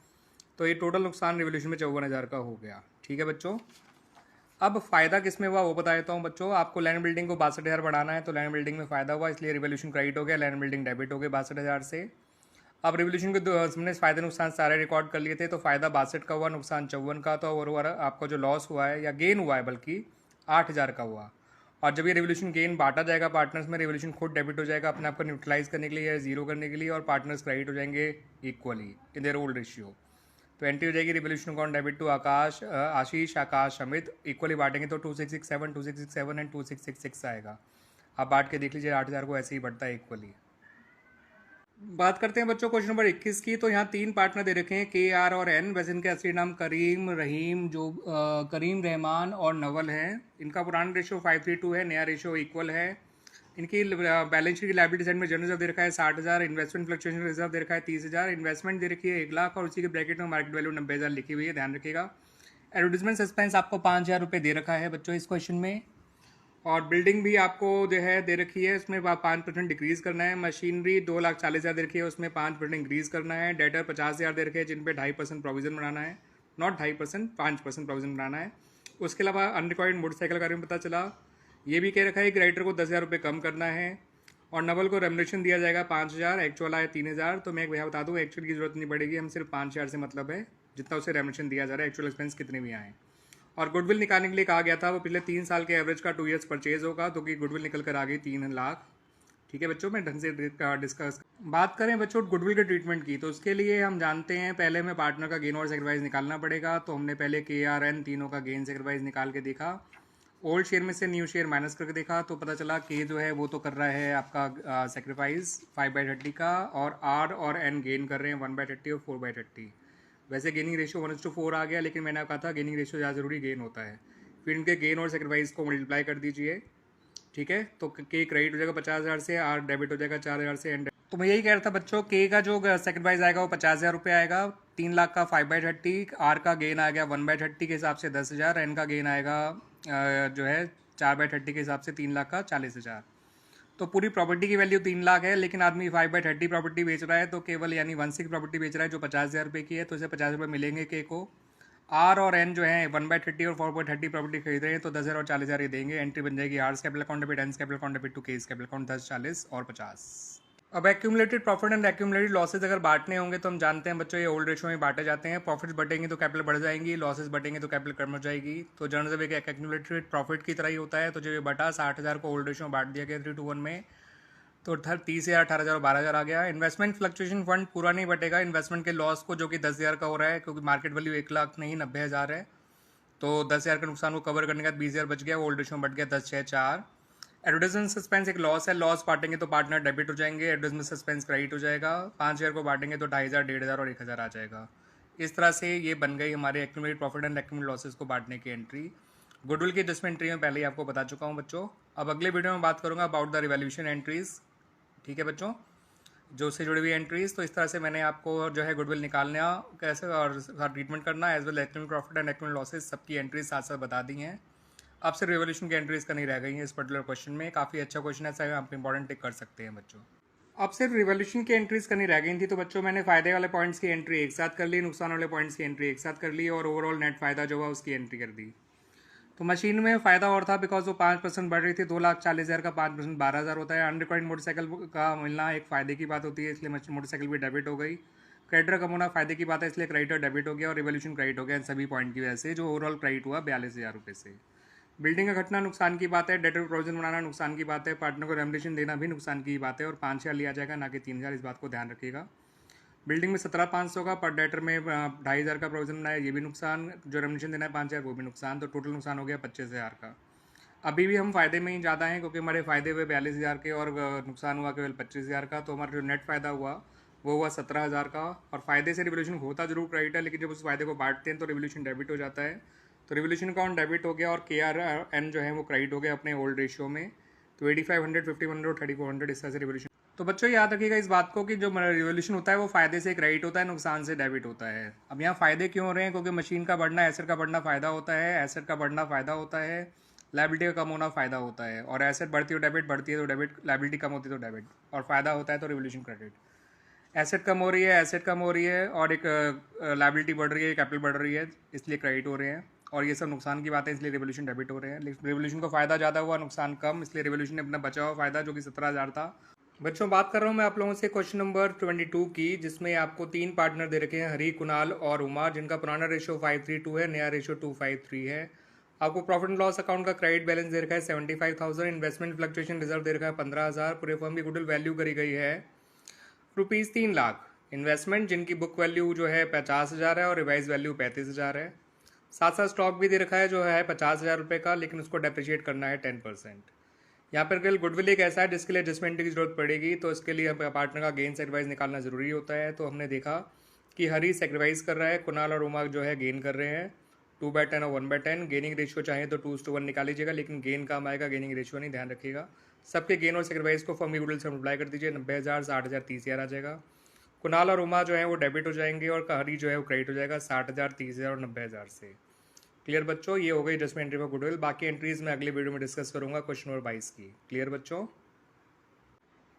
तो ये टोटल नुकसान रिवोल्यूशन में 54,000 का हो गया। ठीक है बच्चों, अब फ़ायदा किस में हुआ वो बता देता हूँ बच्चों। आपको लैंड बिल्डिंग को 62,000 बढ़ाना है, तो लैंड बिल्डिंग में फ़ायदा हुआ, इसलिए रिवोल्यूशन क्रेडिट हो गया, लैंड बिल्डिंग डेबिट हो गया 62,000 से। अब रिवोल्यूशन के हमने फ़ायदे नुकसान सारे रिकॉर्ड कर लिए थे। तो फ़ायदा 62 का हुआ, नुकसान 54 का, तो और आपका जो लॉस हुआ है या गेन हुआ है बल्कि 8,000 का हुआ। और जब ये रिवोल्यूशन गेन बांटा जाएगा पार्टनर्स में, रिवोल्यूशन खुद डेबिट हो जाएगा अपने आप को न्यूट्रलाइज करने के लिए या जीरो करने के लिए, और पार्टनर्स क्रेडिट हो जाएंगे equally in their old ratio. तो एंट्री हो जाएगी revaluation account debit to Akash, Ashish, Akash, Amit equally बांटेंगे तो 2667, 2667 एंड 2666 आएगा। आप बांट के देख लीजिए, 8,000 को ऐसे ही बढ़ता है इक्वली। बात करते हैं बच्चों क्वेश्चन नंबर 21 की। तो यहाँ 3 पार्टनर दे रखे हैं, KR और N। वैसे इनके असली नाम करीम, रहीम, जो करीम, रहमान और नवल है। इनका पुराना रेशियो 5:3 है, नया रेशियो इक्वल है। इनकी बैलेंस शीट की लायबिलिटी साइड में जनरल रिजर्व दे रखा है 60,000, इन्वेस्टमेंट फ्लक्चुएशन रिजर्व दे रखा है 30,000, इन्वेस्टमेंट दे रखी है 1 लाख, और उसी के ब्रैकेट में मार्केट वैल्यू 90,000 लिखी हुई है, ध्यान रखिएगा। एडवर्टीजमेंट सस्पेंस आपको 5,000 रुपये दे रखा है बच्चों इस क्वेश्चन में। और बिल्डिंग भी आपको जो है दे रखी है, उसमें 5% डिक्रीज़ करना है। मशीनरी 2,40,000 दे रखी है, उसमें 5% इंक्रीज़ करना है। डेटर 50,000 दे रखे हैं, जिन पे 2.5% प्रोविजन बनाना है, नॉट 2.5%, 5% प्रोविजन बनाना है। उसके अलावा अनरिकॉर्डेड मोटरसाइकिल का बारे में पता चला। ये भी कह रखा है कि राइटर को 10,000 रुपये कम करना है, और नवल को रेमुनेशन दिया जाएगा 5,000, एक्चुअल आया 3,000। तो मैं एक भैया बता दूँ, एक्चुअल की जरूरत नहीं पड़ेगी, हम सिर्फ 5,000 से मतलब है जितना उसे रेमुनेशन दिया जा रहा है, एक्चुअल एक्सपेंस कितने भी आए। और गुडविल निकालने के लिए कहा गया था, वो पिछले 3 साल के एवरेज का 2 ईयर्स परचेज होगा, तो कि गुडविल निकल कर आ गई 3 लाख। ठीक है बच्चों, मैं ढंग से डिस्कस बात करें बच्चों गुडविल के ट्रीटमेंट की। तो उसके लिए हम जानते हैं, पहले हमें पार्टनर का गेन और सेक्रीफाइस निकालना पड़ेगा। तो हमने पहले KRN तीनों का गेन सेक्रीफाइस निकाल के देखा, ओल्ड शेयर में से न्यू शेयर माइनस करके देखा, तो पता चला के जो है वो तो कर रहा है आपका सेक्रीफाइस 5/30 का, और R और N गेन कर रहे हैं 1/30 और 4/30। वैसे गेनिंग रेशियो 1:4 आ गया, लेकिन मैंने कहा था गेनिंग रेशियो ज़्यादा ज़रूरी गेन होता है। फिर इनके गेन और सेक्रीफाइस को मल्टीप्लाई कर दीजिए। ठीक है, तो के क्रेडिट हो जाएगा 50,000 से, R डेबिट हो जाएगा 4,000 से, एंड तो मैं यही कह रहा था बच्चों, के का जो सेक्रीफाइस आएगा वो 50,000 रुपये आएगा। 3 लाख का 5/30, R का गेन आ गया 1/30 के हिसाब से 10,000, N का गेन आएगा जो है 4/30 के हिसाब से 3 लाख का 40,000। तो पूरी प्रॉपर्टी की वैल्यू 3 लाख है, लेकिन आदमी 5/30 प्रॉपर्टी बेच रहा है, तो केवल यानी 1/6 प्रॉपर्टी बेच रहा है जो 50,000 रुपये की है, तो इसे 50 रुपये मिलेंगे के को। R और N जो है 1/30 और 4/30 प्रॉपर्टी खरीद रहे हैं, तो 10,000 और 40,000 ये देंगे। एंट्री बन जाएगी R's capital account debit, N's capital account debit to K's capital account 10, 40 और 50। अब accumulated profit and accumulated losses अगर बांटने होंगे तो हम जानते हैं बच्चों, ये ओल्ड रेशियो में बांटे जाते हैं। प्रॉफिट्स बढ़ेंगे तो कैपिटल बढ़ जाएंगी, लॉसेज बढ़ेंगे तो कैपिटल कम हो जाएगी। तो जनरल जब एक एक्यूमुलेटेड प्रॉफिट की तरह ही होता है। तो जब ये बटा 60,000 को ओल्ड रेशियो में बांट दिया गया 3:1 में, तो 30,000, 18,000 और 12,000 आ गया। इन्वेस्टमेंट फ्लक्चुएशन फंड पूरा नहीं बटेगा इन्वेस्टमेंट के लॉस को, जो कि 10,000 का हो रहा है, क्योंकि मार्केट वैल्यू 1 लाख नहीं 90,000 है। तो 10,000 का नुकसान को कवर करने के बाद 20,000 बच गया, ओल्ड रेशियो में बढ़ गया 10/6/4। एडवर्टाइजमेंट सस्पेंस एक लॉस है, लॉस बांटेंगे तो पार्टनर डेबिट हो जाएंगे, एडवर्टाइजमेंट सस्पेंस क्रेडिट हो जाएगा। 5,000 को बांटेंगे तो 2,500, 1,500 और 1,000 आ जाएगा। इस तरह से ये बन गई हमारे accumulated profit and accumulated losses को बांटने की एंट्री। गुडविल की एडजस्टमेंट एंट्री में पहले ही आपको बता चुका हूँ बच्चों। अब अगले वीडियो में बात करूँगा अबाउट द रिवैल्यूएशन एंट्रीज। ठीक है बच्चों, जो उससे जुड़ी हुई एंट्रीज। तो इस तरह से मैंने आपको जो है गुडविल निकालना कैसे और ट्रीटमेंट करना as well accumulated profit and accumulated losses सबकी एंट्रीज साथ साथ बता दी हैं। अब सिर्फ रिवोल्यूशन की एंट्रीज का नहीं रह गई है इस पर्टिकुलर क्वेश्चन में। काफ़ी अच्छा क्वेश्चन है, सर आप इंपॉर्टेंट टिक कर सकते हैं बच्चों। अब सिर्फ रिवोल्यूशन की एंट्रीज करनी रह गई थी। तो बच्चों मैंने फायदे वाले पॉइंट्स की एंट्री एक साथ कर ली, नुकसान वाले पॉइंट्स की एंट्री एक साथ कर ली, और ओवरऑल नेट फायदा जो हुआ उसकी एंट्री कर दी। तो मशीन में फ़ायदा और था बिकॉज वो 5% बढ़ रही थी। 2,40,000 का 5% 12,000 होता है। अनरिकॉर्डेड मोटरसाइकिल का मिलना एक फ़ायदे की बात होती है, इसलिए मोटरसाइकिल भी डेबिट हो गई। क्रेडिटर कम होना फ़ायदे की बात है, इसलिए क्रेडिटर डेबिट हो गया, और रिवोल्यूशन क्रेडिट हो गया। इन सभी पॉइंट की वजह से जो ओवरऑल क्रेडिट हुआ 42,000 रुपये से। बिल्डिंग का घटना नुकसान की बात है, डेटर प्रोविजन बनाना नुकसान की बात है, पार्टनर को रेमुनेशन देना भी नुकसान की बात है, और 5,000 लिया जाएगा ना कि 3,000, इस बात को ध्यान रखिएगा। बिल्डिंग में 17,500 का, पर डेटर में 2,500 का प्रोविजन बनाया, ये भी नुकसान। जो रेमुनेशन देना है 5,000 वो भी नुकसान। तो टोटल नुकसान हो गया 25,000 का। अभी भी हम फ़ायदे में ही ज़्यादा हैं, क्योंकि हमारे फ़ायदे हुए 42,000 के और नुकसान हुआ केवल 25,000 का। तो हमारा जो नेट फ़ायदा हुआ वो हुआ 17,000 का। और फ़ायदे से रिवोल्यूशन होता जरूर क्रेडिट है, लेकिन जब उस फायदे को बांटते हैं तो रिवोल्यूशन डेबिट हो जाता है। तो रिवोल्यूशन अकाउंट डेबिट हो गया और KRN जो है वो क्रेडिट हो गया अपने ओल्ड रेशियो में। तो 8500, 5100 और 3400 इस तरह से रिवोल्यूशन। तो बच्चों याद रखिएगा इस बात को कि जो रिवोल्यूशन होता है वो फ़ायदे से क्रेडिट होता है, नुकसान से डेबिट होता है। अब यहाँ फ़ायदे क्यों हो रहे हैं? क्योंकि मशीन का बढ़ना एसेट का बढ़ना फ़ायदा होता है, एसेट का बढ़ना फ़ायदा होता है, लाइबिलिटी का कम होना फ़ायदा होता है। और एसेट बढ़ती है तो डेबिट, बढ़ती है तो डेबिट, लाइबिलिटी कम होती है तो डेबिट, और फ़ायदा होता है तो रिवोल्यूशन क्रेडिट। एसेट कम हो रही है, एसेट कम हो रही है, और एक लाइबिलिटी बढ़ रही है, कैपिटल बढ़ रही है, इसलिए क्रेडिट हो रहे हैं। और ये सब नुकसान की बात है, इसलिए रिवोल्यूशन डेबिट हो रहे हैं। रिवोल्यूशन को फ़ायदा ज़्यादा हुआ, नुकसान कम, इसलिए रिवोल्यूशन ने अपना बचा हुआ फ़ायदा जो कि 17,000 था। बच्चों बात कर रहा हूँ मैं आप लोगों से क्वेश्चन नंबर 22 की, जिसमें आपको 3 पार्टनर दे रखे हैं, हरी, कुणाल और उमा, जिनका पुराना रेशियो 532 है, नया रेशियो 253 है। आपको प्रॉफिट एंड लॉस अकाउंट का क्रेडिट बैलेंस दे रखा है 75,000, इन्वेस्टमेंट फ्लक्चुएशन रिजर्व दे रखा है 15,000, पूरे फर्म की गुडविल वैल्यू करी गई है ₹3,00,000। इन्वेस्टमेंट जिनकी बुक वैल्यू जो है 50,000 है और रिवाइज वैल्यू 35,000 है। साथ साथ स्टॉक भी दे रखा है जो है 50,000 रुपये का, लेकिन उसको डेप्रिशिएट करना है 10%। यहाँ पर केवल गुडविल एक ऐसा है जिसके लिए एडजस्टमेंट की जरूरत पड़ेगी, तो इसके लिए हमें पार्टनर का गेन सेक्रीफाइस निकालना जरूरी होता है। तो हमने देखा कि हरी सेक्रीफाइस कर रहा है, कुणाल और उमा जो है गेन कर रहे हैं 2/10 और 1/10। गेनिंग रेशियो चाहे तो 2:1 निकाल लीजिएगा, लेकिन गेन काम आएगा, गेनिंग रेशियो नहीं, ध्यान रखिएगा। सबके गेन और सेक्रीफाइस को फर्म की गुडविल से मल्टीप्लाई कर दीजिए, 90,000, 60,000, 30,000 आ जाएगा। कुणाल और उमा जो है वो डेबिट हो जाएंगे और हरी जो है वो क्रेडिट हो जाएगा 60,000, 30,000 और 90,000 से। क्लियर बच्चों? ये हो गई एडजस्टमेंट एंट्री फॉर गुडविल। बाकी एंट्रीज मैं अगली वीडियो में डिस्कस करूंगा क्वेश्चन नंबर 22 की। क्लियर बच्चों?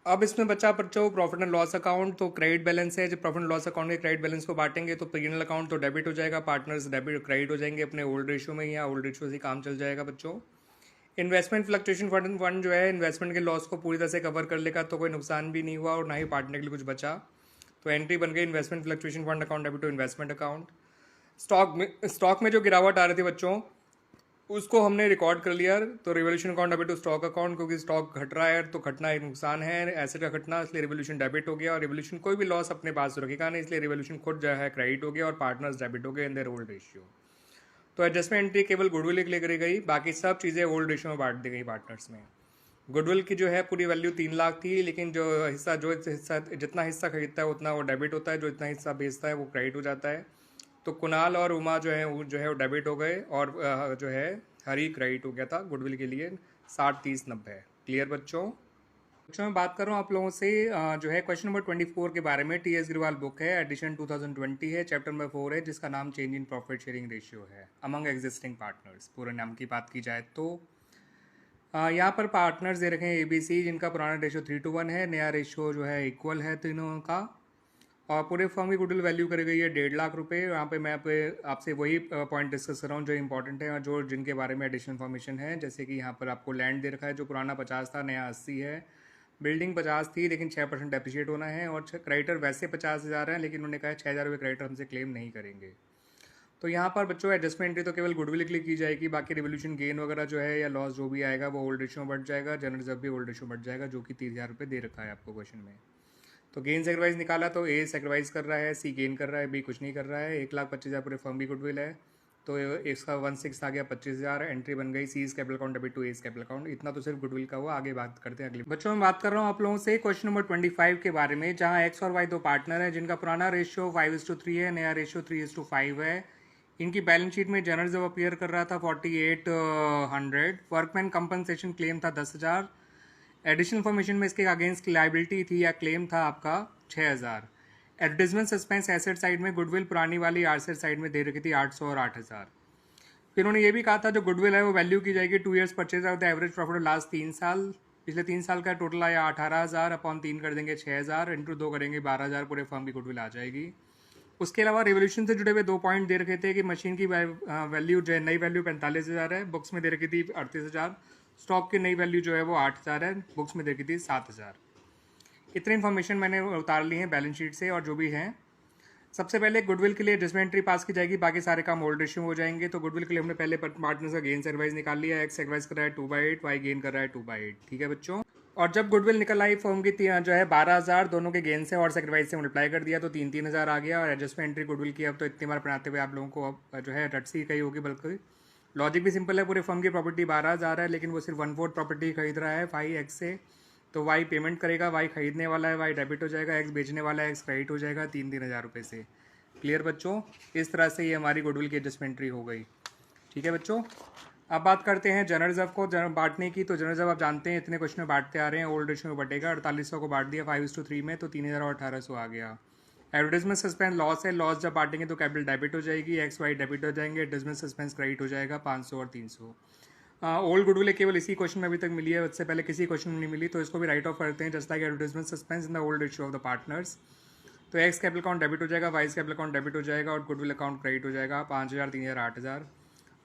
अब इसमें बच्चा बच्चों प्रॉफिट एंड लॉस अकाउंट, तो क्रेडिट बैलेंस है। जब प्रॉफिट एंड लॉस अकाउंट के क्रेडिट बैलेंस को बांटेंगे तो P&L अकाउंट तो डेबिट हो जाएगा, पार्टनर्स डेबिट क्रेडिट हो जाएंगे अपने ओल्ड रेशियो में, या ओल्ड रेशियो से काम चल जाएगा बच्चों। इन्वेस्टमेंट फ्लक्चुएशन फंड जो है इन्वेस्टमेंट के लॉस को पूरी तरह से कवर कर लेगा, तो कोई नुकसान भी नहीं हुआ और ना ही पार्टनर के लिए कुछ बचा। तो एंट्री बन गई investment fluctuation fund account debit to investment account. Stock में जो गिरावट आ रही थी बच्चों उसको हमने रिकॉर्ड कर लिया, तो revaluation account debit to stock account, क्योंकि स्टॉक घट रहा है तो घटना एक नुकसान है, एसेट का घटना, इसलिए रिवोल्यूशन डेबिट हो गया। और रिवोल्यूशन कोई भी लॉस अपने पास रखेगा नहीं, इसलिए रिवोल्यूशन खुद जो है क्रेडिट हो गया और पार्टनर्स डेबिट हो गए इन देयर ओल्ड रेशियो। तो एडजस्टमेंट एंट्री केवल गुडविल के लिए करी गई, बाकी सब चीज़ें ओल्ड रेशियो में बांट दी गई पार्टनर्स में। गुडविल की जो है पूरी वैल्यू 3,00,000 थी, लेकिन जो हिस्सा जितना हिस्सा खरीदता है उतना वो डेबिट होता है, जो इतना हिस्सा बेचता है वो क्रेडिट हो जाता है। तो कुणाल और उमा जो है वो डेबिट हो गए, और जो है हरी क्रेडिट हो गया था गुडविल के लिए 60, 30, 90। क्लियर बच्चों? बच्चों मैं बात कर रहा हूँ आप लोगों से जो है क्वेश्चन नंबर 24 के बारे में। TS अग्रवाल बुक है, एडिशन 2020 है, चैप्टर नंबर 4 है, जिसका नाम change in profit sharing ratio है अमंग एग्जिस्टिंग पार्टनर्स। पूरे नाम की बात की जाए तो यहाँ पर पार्टनर्स दे रखे हैं ABC, जिनका पुराना रेशियो 3:1 है, नया रेशियो जो है इक्वल है तीनों का। और पूरे फर्म की गुडविल वैल्यू करी गई है 1.5 लाख रुपये। यहाँ पे मैं आपसे वही पॉइंट डिस्कस कर रहा हूँ जो इंपॉर्टेंट है और जो जिनके बारे में एडिशनल इन्फॉर्मेशन है। जैसे कि यहाँ पर आपको लैंड दे रखा है जो पुराना 50 था, नया 80 है। बिल्डिंग 50 थी लेकिन 6% डेप्रिशिएट होना है, और क्रेडिटर वैसे 50,000 है, लेकिन उन्होंने कहा 6,000 रुपये क्रेडिटर हमसे क्लेम नहीं करेंगे। तो यहाँ पर बच्चों एडजस्टमेंट एंट्री तो केवल गुडविल के लिए की जाएगी, बाकी रिवोल्यूशन गेन वगैरह जो है या लॉस जो भी आएगा वो ओल्ड रेशियो में बढ़ जाएगा, जनरल रिजर्व भी ओल्ड रेशियो में बढ़ जाएगा, जो कि 30,000 रुपये दे रखा है आपको क्वेश्चन में। तो गेन सेक्रीफाइस निकाला तो A सेक्रीफाइस कर रहा है, C गेन कर रहा है, B कुछ नहीं कर रहा है। 1,25,000 पूरे फर्म की गुडविल है, तो इसका 1/6 आ गया 25,000। एंट्री बन गई C capital account debit to A capital account. इतना तो सिर्फ गुडविल का हुआ, आगे बात करते हैं अगले। बच्चों मैं बात कर रहा हूँ आप लोगों से क्वेश्चन नंबर 25 के बारे में, जहाँ X और Y दो पार्टनर है, जिनका पुराना रेशियो 5:3 है, नया रेशियो 3:5 है। इनकी बैलेंस शीट में जनरल रिजर्व अपीयर कर रहा था 4800, वर्कमैन कंपनसेशन क्लेम था 10,000, एडिशनल इन्फॉर्मेशन में इसके अगेंस्ट लाइबिलिटी थी या क्लेम था आपका 6,000। एडवर्टाइजमेंट सस्पेंस एसेट साइड में गुडविल पुरानी वाली आरसेट साइड में दे रखी थी 800 और 8,000। फिर उन्होंने ये भी कहा था जो गुडविल है वो वैल्यू की जाएगी 2 years purchase of the average profit last 3 साल। पिछले 3 साल का टोटल आया 18,000, अपॉन 3 कर देंगे 6,000, इंटू 2 करेंगे 12,000, पूरे फर्म की गुडविल आ जाएगी। उसके अलावा रिवोल्यूशन से जुड़े हुए 2 पॉइंट दे रखे थे कि मशीन की वैल्यू जो है नई वैल्यू 45,000 है, बुक्स में दे रखी थी 38,000। स्टॉक की नई वैल्यू जो है वो 8,000 है, बुक्स में दे रखी थी 7,000। इतनी इन्फॉर्मेशन मैंने उतार ली है बैलेंस शीट से और जो भी हैं। सबसे पहले गुडविल के लिए एडजस्टमेंट एंट्री पास की जाएगी, बाकी सारे काम ओल्ड रेशियो हो जाएंगे। तो गुडविल के लिए हमने पहले पार्टनर्स का गेन सेक्रीफाइस निकाल लिया। X सेक्रीफाइस कर रहा है 2/8, Y गेन कर रहा है 2/8। ठीक है बच्चों? और जब गुडविल निकल आई फर्म की जो है 12,000 दोनों के गेन से और सेक्रीफाइस से मल्टीप्लाई कर दिया तो 3,000 आ गया। और एडजस्टमेंट एंट्री गुडविल की अब तो इतनी बार बनाते हुए आप लोगों को अब जो है रट सी कही होगी, बल्कि लॉजिक भी सिंपल है। पूरे फर्म की प्रॉपर्टी 12,000 है, लेकिन वो सिर्फ 1/4 प्रॉपर्टी खरीद रहा है 5X से, तो वाई पेमेंट करेगा, वाई खरीदने वाला है, वाई डेबिट हो जाएगा, एक्स बेचने वाला है, एक्स क्रेडिट हो जाएगा 3,000 रुपये से। क्लियर बच्चों? इस तरह से ये हमारी गुडविल की एडजस्टमेंट्री हो गई। ठीक है बच्चों, अब बात करते हैं जनरल रिजर्व को बांटने की। तो जनरल रिजर्व आप जानते हैं इतने क्वेश्चन में बांटते आ रहे हैं, ओल्ड रेशियो में बटेगा। 4800 को बांट दिया 5:3 में, तो 3000 और 1800 आ गया। एडवर्टाइजमेंट सस्पेंस लॉस है, लॉस जब बांटेंगे तो कैपिटल डेबिट हो जाएगी, एक्स वाई डेबिट हो जाएंगे, एडवर्टाइजमेंट सस्पेंस क्रेडिट हो जाएगा 500 और 300। ओल्ड गुडविल केवल इसी क्वेश्चन में अभी तक मिली है, उससे पहले किसी क्वेश्चन में नहीं मिली, तो इसको भी राइट ऑफ करते हैं just like advertisement suspense in the old ratio of the partners. तो एक्स कैपिटल अकाउंट डेबिट हो जाएगा, वाई कैपिटल अकाउंट डेबिट हो जाएगा और गुडविल अकाउंट क्रेडिट हो जाएगा 5000, 3000, 8000।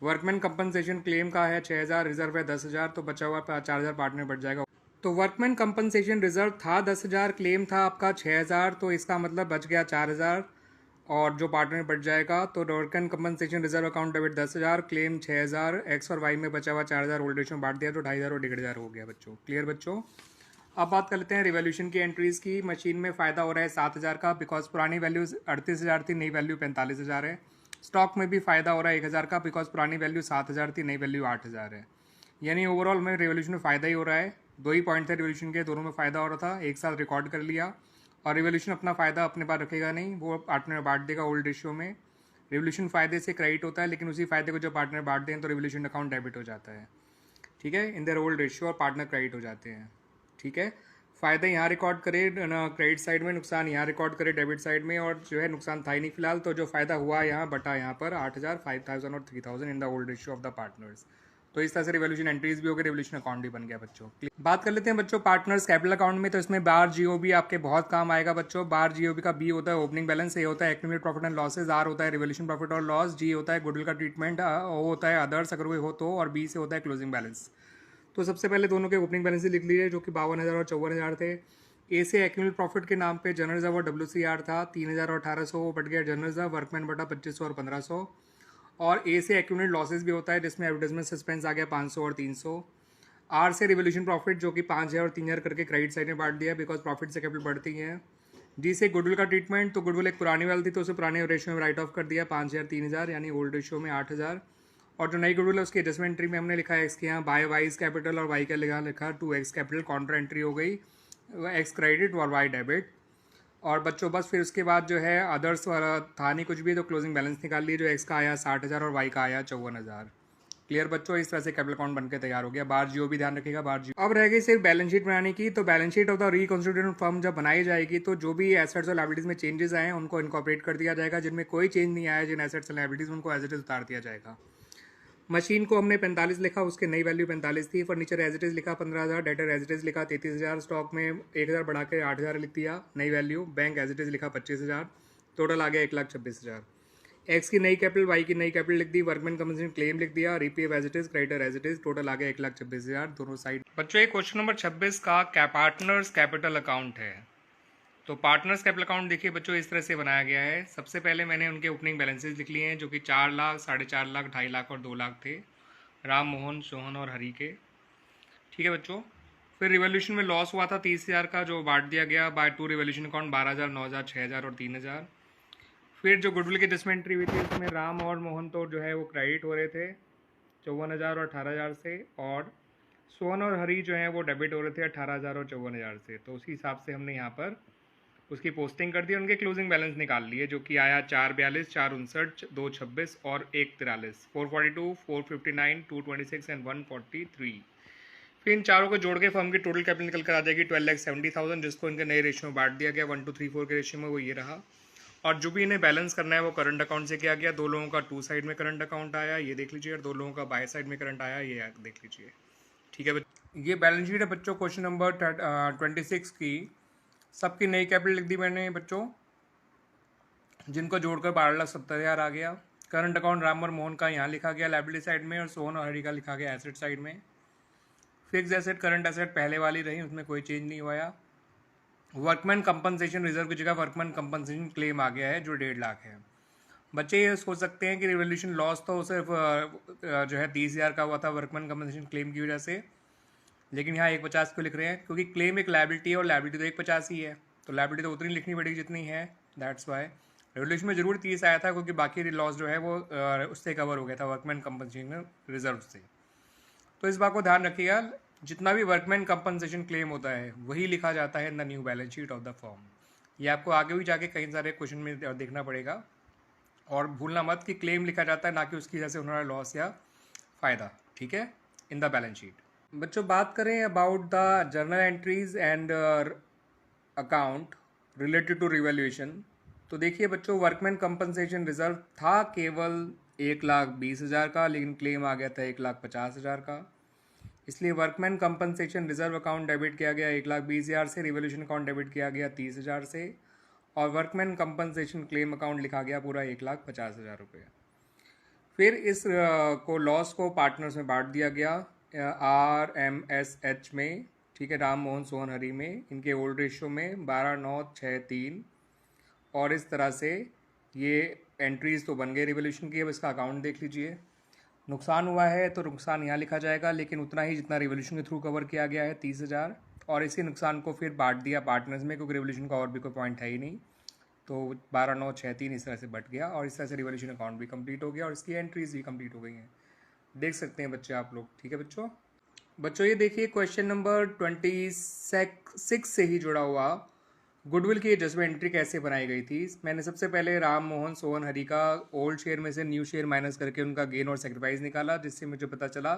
वर्कमैन कंपनसेशन क्लेम का है 6000, रिजर्व है 10,000, तो बचा हुआ 4000 पार्टनर बढ़ जाएगा। तो वर्कमैन कंपनसेशन रिजर्व था 10,000, क्लेम था आपका 6000, तो इसका मतलब बच गया 4000 और जो पार्टनर बढ़ जाएगा। तो workman compensation reserve account debit 10,000, claim 6000, x और वाई में बचा हुआ 4000 ओल्ड रेशियो में बांट दिया तो 2500 और 1500 हो गया बच्चों। क्लियर बच्चों? अब बात कर लेते हैं रिवॉल्यूशन की एंट्रीज की। मशीन में फ़ायदा हो रहा है 7,000 का, बिकॉज पुरानी वैल्यू 38,000 थी, नई वैल्यू 45,000 है। स्टॉक में भी फ़ायदा हो रहा है 1,000 का, बिकॉज पुरानी वैल्यू 7,000 थी, नई वैल्यू 8,000 है। यानी ओवरऑल में रिवॉल्यूशन में फ़ायदा ही हो रहा है। 2 ही पॉइंट थे रिवॉल्यूशन के, दोनों में फ़ायदा हो रहा था, एक साथ रिकॉर्ड कर लिया। और रिवॉल्यूशन अपना फ़ायदा अपने पास रखेगा नहीं, वो पार्टनर बांट देगा ओल्ड रेशियो में। रिवॉल्यूशन फ़ायदे से क्रेडिट होता है, लेकिन उसी फ़ायदे को जब पार्टनर बांट दें तो रिवॉल्यूशन अकाउंट डेबिट हो जाता है। ठीक है, इन देयर ओल्ड रेशियो और पार्टनर क्रेडिट हो जाते हैं। ठीक है, फ़ायदा यहाँ रिकॉर्ड करे क्रेडिट साइड में, नुकसान यहाँ रिकॉर्ड करे डेबिट साइड में, और जो है नुकसान था ही नहीं फिलहाल। तो जो फ़ायदा हुआ यहाँ बटा यहाँ पर 8,000, 5,000 और 3,000 in the old ratio of the partners. तो इस तरह से रिवॉल्यूशन एंट्रीज भी हो गई, रिवॉल्यूशन अकाउंट भी बन गया बच्चों। बात कर लेते हैं बच्चों पार्टनर्स कैपिटल अकाउंट में। तो इसमें बार जीओबी आपके बहुत काम आएगा बच्चों। बार जीओबी का बी होता है ओपनिंग बैलेंस, ए होता है accumulated profit and losses, R होता है रिवॉल्यूशन प्रॉफिट और लॉस, जी होता है गुडविल का ट्रीटमेंट, ओ होता है अदर्स अगर कोई हो तो, और बी से होता है क्लोजिंग बैलेंस। तो सबसे पहले दोनों के ओपनिंग बैलेंस लिख लीजिए जो कि 52,000 और 54,000 थे। ए से एक्यूमुलेटेड प्रॉफिट के नाम पे जनरल रिजर्व और WCR था 3,000 और 1800, वो बढ़ गया जनरल रिजर्व, वर्कमैन बटा 2500 और 1500। और ए से एक्यूमुलेटेड लॉसेज भी होता है जिसमें एडवर्टाइजमेंट सस्पेंस आ गया 500 और 300। आर से रिवॉल्यूशन प्रॉफिट जो कि 5,000 और 3,000 करके क्रेडिट साइड में बांट दिया, बिकॉज प्रॉफिट से कैपिटल बढ़ती है। डी से गुडविल का ट्रीटमेंट, तो गुडविल एक पुरानी वाली थी तो उसे पुराने रेशियो में राइट ऑफ कर दिया 5,000, 3,000 यानी ओल्ड रेशियो में 8,000। और जो नई गुडविल है उसकी एडजस्टमेंट एंट्री में हमने लिखा है एक्स के यहाँ बाय वाइज कैपिटल, और वाई का लिखा 2x कैपिटल, काउंटर एंट्री हो गई, एक्स क्रेडिट और वाई डेबिट। और बच्चों बस फिर उसके बाद जो है अदर्स वाला था नहीं कुछ भी, तो क्लोजिंग बैलेंस निकाल लिए जो एक्स का आया 60,000 और वाई का आया 54,000। क्लियर बच्चों? इस तरह से कैपिटल अकाउंट बनकर तैयार हो गया। बार जियो भी ध्यान रखिएगा, बार जियो। अब रह गई सिर्फ बैलेंस शीट बनाने की। तो balance sheet of the reconstituted firm जब बनाई जाएगी तो जो भी एसेट्स और लायबिलिटीज में चेंजेस आए हैं उनको इनकॉर्पोरेट कर दिया जाएगा, जिनमें कोई चेंज नहीं आया जिन एसेट्स और लायबिलिटीज उनको एज इट इज उतार दिया जाएगा। मशीन को हमने 45 लिखा, उसकी नई वैल्यू 45 थी। फर्नीचर एज इट इज लिखा 15,000, डेटर एज इट इज लिखा 33,000, स्टॉक में 1,000 बढ़ा के 8,000 लिख दिया नई value. Bank as it is लिखा 25,000, टोटल आ गया 1,26,000। एक्स की नई कैपिटल, वाई की नई कैपिटल लिख दी, वर्कमैन कंपनसेशन क्लेम लिख दिया, repay as it is, creditor as it is, total आ गया 1,26,000 दोनों साइड। बच्चों ये क्वेश्चन नंबर 26 का पार्टनर्स कैपिटल अकाउंट है। तो पार्टनर्स कैपिटल अकाउंट देखिए बच्चों इस तरह से बनाया गया है। सबसे पहले मैंने उनके ओपनिंग बैलेंसेज लिख लिए हैं जो कि 4 लाख, 4.5 लाख, 2.5 लाख और 2 लाख थे, राम मोहन, सोहन और हरी के। ठीक है बच्चों, फिर रिवॉल्यूशन में लॉस हुआ था 30,000 का जो बांट दिया गया बाय 2 रिवॉल्यूशन अकाउंट 12,000, 9,000, 6,000 और 3,000। फिर जो गुडविल की एडजस्टमेंट एंट्री हुई थी उसमें राम और मोहन तो जो है वो क्रेडिट हो रहे थे 54,000 और 18,000 से, और सोहन और हरी जो है वो डेबिट हो रहे थे 18,000 और 54,000 से। तो उसी हिसाब से हमने यहाँ पर उसकी पोस्टिंग कर दी, उनके क्लोजिंग बैलेंस निकाल लिए जो कि आया 442, 459, 226 और 143, 442, 459, 226 एंड 143। फिर इन चारों को जोड़ के फर्म की टोटल कैपिटल निकल कर आ जाएगी 12,70,000, जिसको इनके नए रेशियो में बांट दिया गया 1 to 3 4 के रेशियो में, वो ये रहा। और जो भी इन्हें बैलेंस करना है वो करंट अकाउंट से किया गया। 2 लोगों का 2 साइड में करंट अकाउंट आया, ये देख लीजिए, और 2 लोगों का बाय साइड में करंट आया, ये देख लीजिए। ठीक है, ये बैलेंस शीट है बच्चों क्वेश्चन नंबर 26 की। सबकी नई कैपिटल लिख दी मैंने बच्चों, जिनको जोड़कर 12,70,000 आ गया। करंट अकाउंट राम और मोहन का यहाँ लिखा गया लायबिलिटी साइड में, और सोहन और हरी का लिखा गया एसेट साइड में। फिक्स एसेट करंट एसेट पहले वाली रही, उसमें कोई चेंज नहीं हुआ। वर्कमैन कंपनसेशन रिजर्व की जगह वर्कमैन कंपनसेशन क्लेम आ गया है जो 1.5 लाख है। बच्चे ये सोच सकते हैं कि रिवॉल्यूशन लॉस तो सिर्फ जो है 30,000 का हुआ था वर्कमैन कंपनसेशन क्लेम की वजह से, लेकिन यहाँ 150 क्यों लिख रहे हैं? क्योंकि क्लेम एक लायबिलिटी है और लायबिलिटी तो 150 ही है, तो लायबिलिटी तो उतनी लिखनी पड़ेगी जितनी है, दैट्स वाई। रिवॉल्यूशन में जरूर 30 आया था क्योंकि बाकी लॉस जो है वो उससे कवर हो गया था वर्कमैन कंपनसेशन रिजर्व से। तो इस बात को ध्यान रखिएगा, जितना भी वर्कमैन कंपनसेशन क्लेम होता है वही लिखा जाता है in the new balance sheet of the firm. ये आपको आगे भी जाके कई सारे क्वेश्चन में देखना पड़ेगा, और भूलना मत कि क्लेम लिखा जाता है ना कि उसकी वजह से होने वाला लॉस या फ़ायदा, ठीक है, इन द बैलेंस शीट। बच्चों बात करें about the journal entries and account related to revaluation, तो देखिए बच्चों वर्कमैन कंपनसेशन रिजर्व था केवल 1,20,000 का, लेकिन क्लेम आ गया था 1,50,000 का। इसलिए workman compensation reserve account debit किया गया 1,20,000 से, रिवोल्यूशन अकाउंट डेबिट किया गया 30,000 से, और वर्कमैन कंपनसेशन क्लेम अकाउंट लिखा गया पूरा 1,50,000 रुपये। फिर इस को लॉस को पार्टनर्स में बांट दिया गया RMSH में, ठीक है, राम मोहन सोहन हरी में, इनके ओल्ड रेशियो में 12,9,6,3, और इस तरह से ये एंट्रीज तो बन गए रिवोल्यूशन की। अब इसका अकाउंट देख लीजिए। नुकसान हुआ है तो नुकसान यहाँ लिखा जाएगा, लेकिन उतना ही जितना रिवोल्यूशन के थ्रू कवर किया गया है 30,000, और इसी नुकसान को फिर बांट दिया पार्टनर्स में, क्योंकि रिवोल्यूशन का और भी कोई पॉइंट है ही नहीं, तो 12,9,6,3 इस तरह से बट गया, और इस तरह से रिवोल्यूशन अकाउंट भी कंप्लीट हो गया और इसकी एंट्रीज भी कंप्लीट हो गई हैं। देख सकते हैं बच्चे आप लोग, ठीक है बच्चों ये देखिए क्वेश्चन नंबर 26 से ही जुड़ा हुआ गुडविल की एडजस्टमेंट एंट्री कैसे बनाई गई थी। मैंने सबसे पहले राम मोहन सोहन हरी का ओल्ड शेयर में से न्यू शेयर माइनस करके उनका गेन और सेक्रीफाइस निकाला, जिससे मुझे पता चला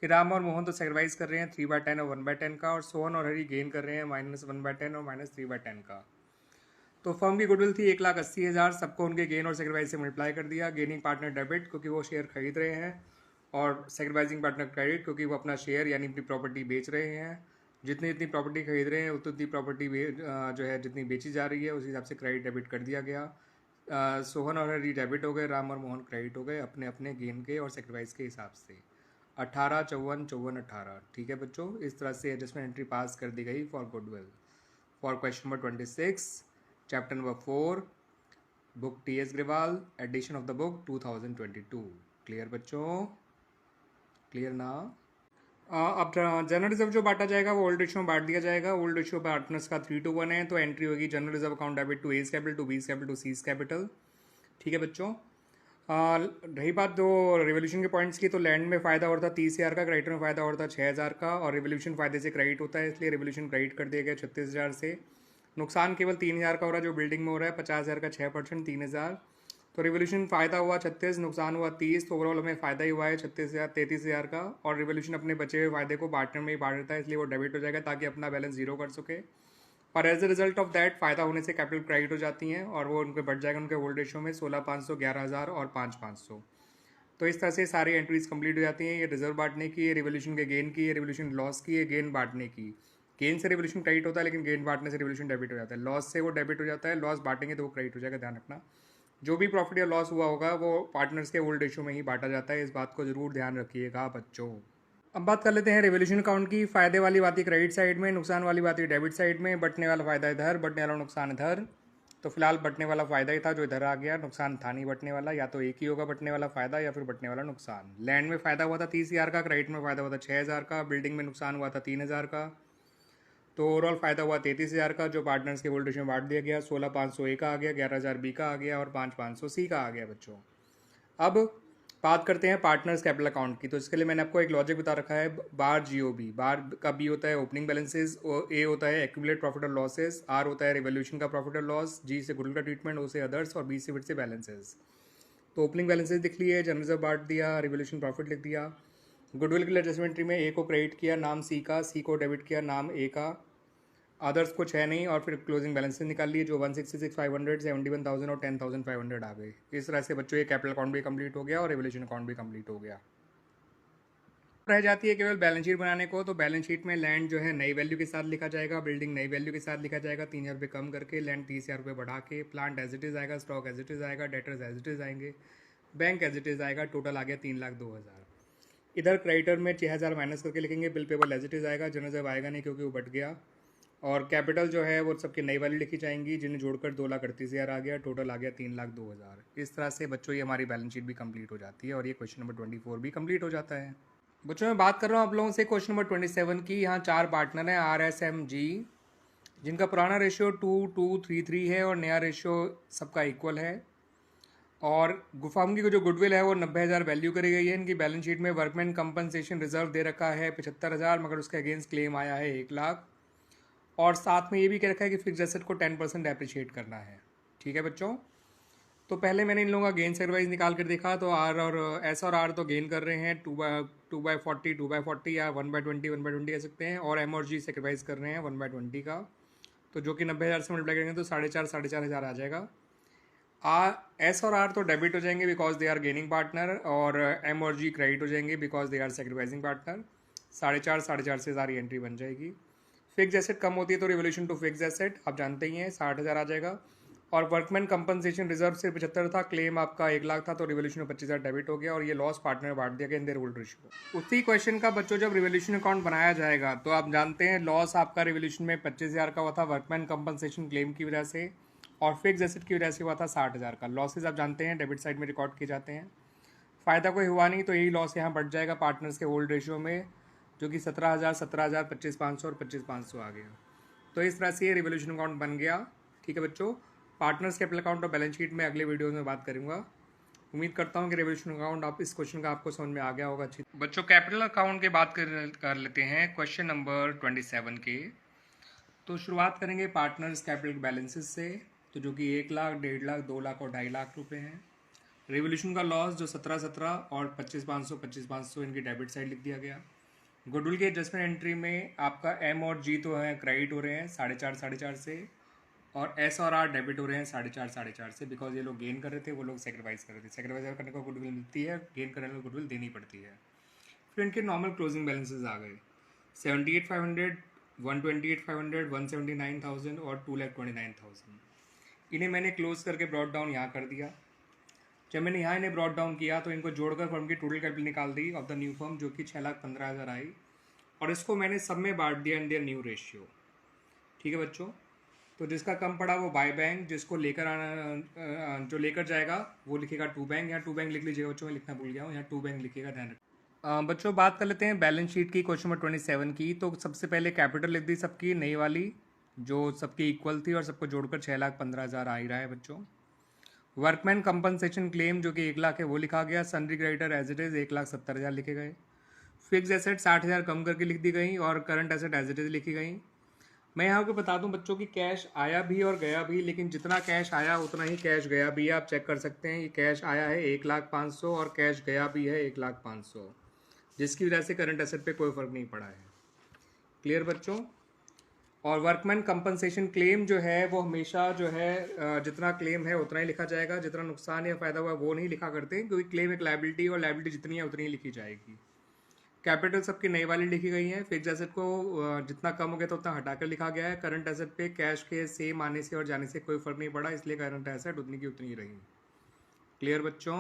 कि राम और मोहन तो सेक्रीफाइस कर रहे हैं 3/10 और 1/10 का, और सोहन और हरी गेन कर रहे हैं -1/10 और -3/10 का। तो फर्म की गुडविल थी 1,80,000, सबको उनके गेन और सेक्रीफाइस से मल्टीप्लाई कर दिया। गेनिंग पार्टनर डेबिट क्योंकि वो शेयर खरीद रहे हैं, और सेक्रीफाइसिंग पार्टनर क्रेडिट क्योंकि वो अपना शेयर यानी अपनी प्रॉपर्टी बेच रहे हैं। जितनी जितनी प्रॉपर्टी खरीद रहे हैं उतनी प्रॉपर्टी जो है जितनी बेची जा रही है उस हिसाब से क्रेडिट डेबिट कर दिया गया। सोहन और हरी डेबिट हो गए, राम और मोहन क्रेडिट हो गए अपने अपने गेन के और सेक्रीफाइस के हिसाब से। 18, 54, 54, 18, ठीक है बच्चों, इस तरह से एडजस्टमेंट एंट्री पास कर दी गई for goodwill. For question number 26, chapter number 4, book TS Grewal, edition of the book 2022। Clear बच्चों, क्लियर ना। अब जनरल रिजर्व जो बांटा जाएगा वो ओल्ड रेशियो में बांट दिया जाएगा। ओल्ड रेशियो पार्टनर्स का 3:1 है, तो एंट्री होगी general reserve account debit to A's capital to B's capital to C's capital, ठीक है बच्चों। रही बात दो रिवोल्यूशन के पॉइंट्स की, तो लैंड में फ़ायदा हो रहा था 30,000 का, क्रेडिटर में फ़ायदा हो रहा था 6,000 का, और रिवोल्यूशन फ़ायदे से क्रेडिट होता है इसलिए रिवोल्यूशन क्रेडिट कर दिया गया 36,000 से। नुकसान केवल 3,000 का हो रहा है जो बिल्डिंग में हो रहा है, 50,000 का 6%, 3,000। तो रिवोल्यूशन फ़ायदा हुआ 36, नुकसान हुआ 30, तो ओवरऑल हमें फ़ायदा ही हुआ है 33,000 का, और रिवोल्यूशन अपने बचे हुए फ़ायदे को पार्टनर में ही बांट देता है इसलिए वो डेबिट हो जाएगा ताकि अपना बैलेंस जीरो कर सके। और as a result of that फ़ायदा होने से कैपिटल क्रेडिट हो जाती हैं और वो उनके बढ़ जाएगा उनके ओल्ड रेशियो में 16,500, 11,000 और 5,500। तो इस तरह से सारी एंट्रीज कंप्लीट हो जाती हैं। ये रिजर्व बांटने की, ये रिवोल्यूशन के गेन की, ये रिवोल्यूशन लॉस की, ये गेन बांटने की। गेन से रिवोल्यूशन क्रेडिट होता है लेकिन गेन बांटने से रिवोल्यूशन डेबिट हो जाता है। लॉस से वो डेबिट हो जाता है, लॉस बांटेंगे तो वो क्रेडिट हो जाएगा, ध्यान रखना। जो भी प्रॉफिट या लॉस हुआ होगा वो पार्टनर्स के ओल्ड रेशियो में ही बांटा जाता है, इस बात को जरूर ध्यान रखिएगा बच्चों। अब बात कर लेते हैं रिवोल्यूशन अकाउंट की। फायदे वाली बात है क्रेडिट साइड में, नुकसान वाली बात है डेबिट साइड में। बटने वाला फायदा इधर, बटने वाला नुकसान इधर। तो फिलहाल बटने वाला फ़ायदा ही था जो इधर आ गया, नुकसान था नहीं बटने वाला। या तो एक ही होगा बटने वाला फ़ायदा या फिर बटने वाला नुकसान। लैंड में फ़ायदा हुआ था 30,000 का, क्रेडिट में फ़ायदा हुआ था 6,000 का, बिल्डिंग में नुकसान हुआ था 3,000 का। तो ओवरऑल फ़ायदा हुआ 33,000 का जो पार्टनर्स के वोल्टेज में बांट दिया गया। 16,500 ए का आ गया, 11,000 बी का आ गया और 5,500 सी का आ गया बच्चों। अब बात करते हैं पार्टनर्स कैपिटल अकाउंट की। तो इसके लिए मैंने आपको एक लॉजिक बता रखा है। बार GOB, बार का B होता है ओपनिंग बैलेंसेज, A होता है एक्यूमुलेट प्रॉफिट और लॉसेस, R होता है रिवोल्यूशन का प्रॉफिट और लॉस, G से गुडविल का ट्रीटमेंट, O से अदर्स और B से फिर से बैलेंसेज। तो ओपनिंग बैलेंसेज लिख लिए, जनरल रिजर्व बांट दिया, रिवोल्यूशन प्रॉफिट लिख दिया। गुडविल के लिए एडजस्टमेंट एंट्री में A को क्रेडिट किया, नाम C का, C को डेबिट किया, नाम A का, अदर्स कुछ है नहीं, और फिर क्लोजिंग बैलेंसेज निकाल लिए जो 166,500, 71,000 और 10,500 आ गए। इस तरह से बच्चों ये कैपिटल अकाउंट भी कंप्लीट हो गया और रिवोल्यूशन अकाउंट भी कंप्लीट हो गया। रह जाती है केवल बैलेंस शीट बनाने को। तो बैलेंस शीट में लैंड जो है नई वैल्यू के साथ लिखा जाएगा, बिल्डिंग नई वैल्यू के साथ लिखा जाएगा 3,000 रुपये कम करके, लैंड 30,000 रुपये बढ़ा के, प्लांट एज इट इज़ आएगा, स्टॉक एज इट इज़ आएगा, डेटर्स एज इट इज़ आएंगे, बैंक एज इट इज़ आएगा। टोटल आ गया 3,02,000। इधर क्रेडिटर में 6,000 माइनस करके लिखेंगे, bill payable as it is आएगा, जनरल रिजर्व आएगा नहीं क्योंकि वो बट गया। और कैपिटल जो है वो सबकी नई वैल्यू लिखी जाएंगी जिन्हें जोड़कर 2,38,000 आ गया, टोटल आ गया 3,02,000। इस तरह से बच्चों ये हमारी बैलेंस शीट भी कंप्लीट हो जाती है और ये क्वेश्चन नंबर 24 भी कंप्लीट हो जाता है। बच्चों मैं बात कर रहा हूँ आप लोगों से क्वेश्चन नंबर 27 की। यहाँ 4 पार्टनर हैं RSMG, जिनका पुराना रेशियो 2:2:3:3 है और नया रेशियो सबका इक्वल है। और फर्म की जो गुडविल है वो 90,000 वैल्यू करी गई है। इनकी बैलेंस शीट में वर्कमैन कंपनसेशन रिजर्व दे रखा है 75,000, मगर उसके अगेंस्ट क्लेम आया है 1,00,000। और साथ में ये भी कह रखा है कि फिक्स एसेट को 10% एप्रिशिएट करना है। ठीक है बच्चों, तो पहले मैंने इन लोगों का गेन सेक्रीफाइस निकाल कर देखा, तो आर और एस और आर तो गेन कर रहे हैं 2/40 2/40 या 1/20 1/20 कह सकते हैं, और एम और जी सेक्रीफाइस कर रहे हैं 1/20 का, तो जो कि 90,000 से मल्टीप्लाई करेंगे तो 4,500 आ जाएगा। एस और आर तो डेबिट हो जाएंगे because they are gaining partner, और एम और जी क्रेडिट हो जाएंगे because they are sacrificing partner. 4,500 से सारी एंट्री बन जाएगी। फिक्स एसेट कम होती है तो रिवोल्यूशन टू फिक्स एसेट आप जानते ही हैं 60,000 आ जाएगा। और वर्कमैन कंपनसेशन रिजर्व से 75 था, क्लेम आपका 1,00,000 था, तो रिवोल्यूशन में 25,000 डेबिट हो गया और ये लॉस पार्टनर बांट दिया गया इन देयर होल्ड रेशियो। उसी क्वेश्चन का बच्चों जब रिवोल्यूशन अकाउंट बनाया जाएगा तो आप जानते हैं लॉस आपका रिवोल्यूशन में 25,000 का हुआ था वर्कमैन कंपनसेशन क्लेम की वजह से, और फिक्स एसेट की वजह से हुआ था 60,000 का। लॉसेज आप जानते हैं डेबिट साइड में रिकॉर्ड किए जाते हैं। फ़ायदा कोई हुआ नहीं तो यही लॉस यहाँ बढ़ जाएगा पार्टनर्स के होल्ड रेशियो में, जो कि 17,000 17,000 25,500 और 25,500 आ गया। तो इस तरह से ये रिवोल्यूशन अकाउंट बन गया। ठीक है बच्चों, पार्टनर्स कैपिटल अकाउंट और बैलेंस शीट में अगले वीडियो में बात करूंगा। उम्मीद करता हूँ कि रिवोल्यूशन अकाउंट आप इस क्वेश्चन का आपको समझ में आ गया होगा अच्छी। बच्चों कैपिटल अकाउंट की बात कर लेते हैं क्वेश्चन नंबर 27 के। तो शुरुआत करेंगे पार्टनर्स कैपिटल बैलेंसेस से, तो जो कि 1,00,000 1,50,000 2,00,000 और 2,50,000 रुपये हैं। रिवोल्यूशन का लॉस जो 17,17 और 25,500 25,500 इनकी डेबिट साइड लिख दिया गया। गुडविल की एडजस्टमेंट एंट्री में आपका एम और जी तो है क्रेडिट हो रहे हैं 4,500 से, और एस और आर डेबिट हो रहे हैं 4,500 से, बिकॉज ये लोग गेन कर रहे थे, वो लोग सेक्रीफाइस कर रहे थे। सेक्रीफाइस करने को गुडविल मिलती है, गेन करने को गुडविल देनी पड़ती है। फिर इनके नॉर्मल क्लोजिंग बैलेंसेज आ गए 78,500 128,500 179,000 और 2,29,000। इन्हें मैंने क्लोज करके ब्रॉड डाउन यहाँ कर दिया। जब मैंने यहाँ इन्हें ब्रॉड डाउन किया तो इनको जोड़कर फर्म की टोटल कैपिटल निकाल the of the new firm, जो कि 6,15,000 आई, और इसको मैंने सब में बांट दिया इन देयर न्यू रेशियो। ठीक है बच्चों, तो जिसका कम पड़ा वो बाय बैंक, जिसको लेकर आना जो लेकर जाएगा वो लिखेगा टू बैंक। यहाँ टू बैंक लिख लीजिएगा बच्चों, मैं लिखना भूल गया हूँ, यहाँ टू बैंक लिखिएगा, ध्यान रखिए। बच्चों बात कर लेते हैं बैलेंस शीट की क्वेश्चन नंबर 27 की। तो सबसे पहले कैपिटल लिख दी सबकी नई वाली, जो सबकी इक्वल थी, और सबको जोड़कर 6,15,000 आ ही रहा है बच्चों। वर्कमैन कंपनसेशन क्लेम जो कि 1,00,000 है वो लिखा गया। Sundry creditor as it is 1,70,000 लिखे गए। फिक्स एसेट 60,000 कम करके लिख दी गई, और current asset as it is लिखी गई। मैं यहाँ को बता दूं बच्चों कि कैश आया भी और गया भी, लेकिन जितना कैश आया उतना ही कैश गया भी है। आप चेक कर सकते हैं, ये कैश आया है 1,05,000 और कैश गया भी है 1,05,000, जिसकी वजह से करंट एसेट पे कोई फ़र्क नहीं पड़ा है। क्लियर बच्चों? और वर्कमैन कंपनसेशन क्लेम जो है वो हमेशा जो है जितना क्लेम है उतना ही लिखा जाएगा, जितना नुकसान या फ़ायदा हुआ वो नहीं लिखा करते, क्योंकि क्लेम एक लायबिलिटी, और लायबिलिटी जितनी है उतनी ही लिखी जाएगी। कैपिटल सबकी नई वाली लिखी गई है। फिक्स एसेट को जितना कम हो गया तो उतना हटाकर लिखा गया है। करंट एसेट पे कैश के सेम आने से और जाने से कोई फ़र्क नहीं पड़ा, इसलिए करंट एसेट उतनी की उतनी ही रही। क्लियर बच्चों?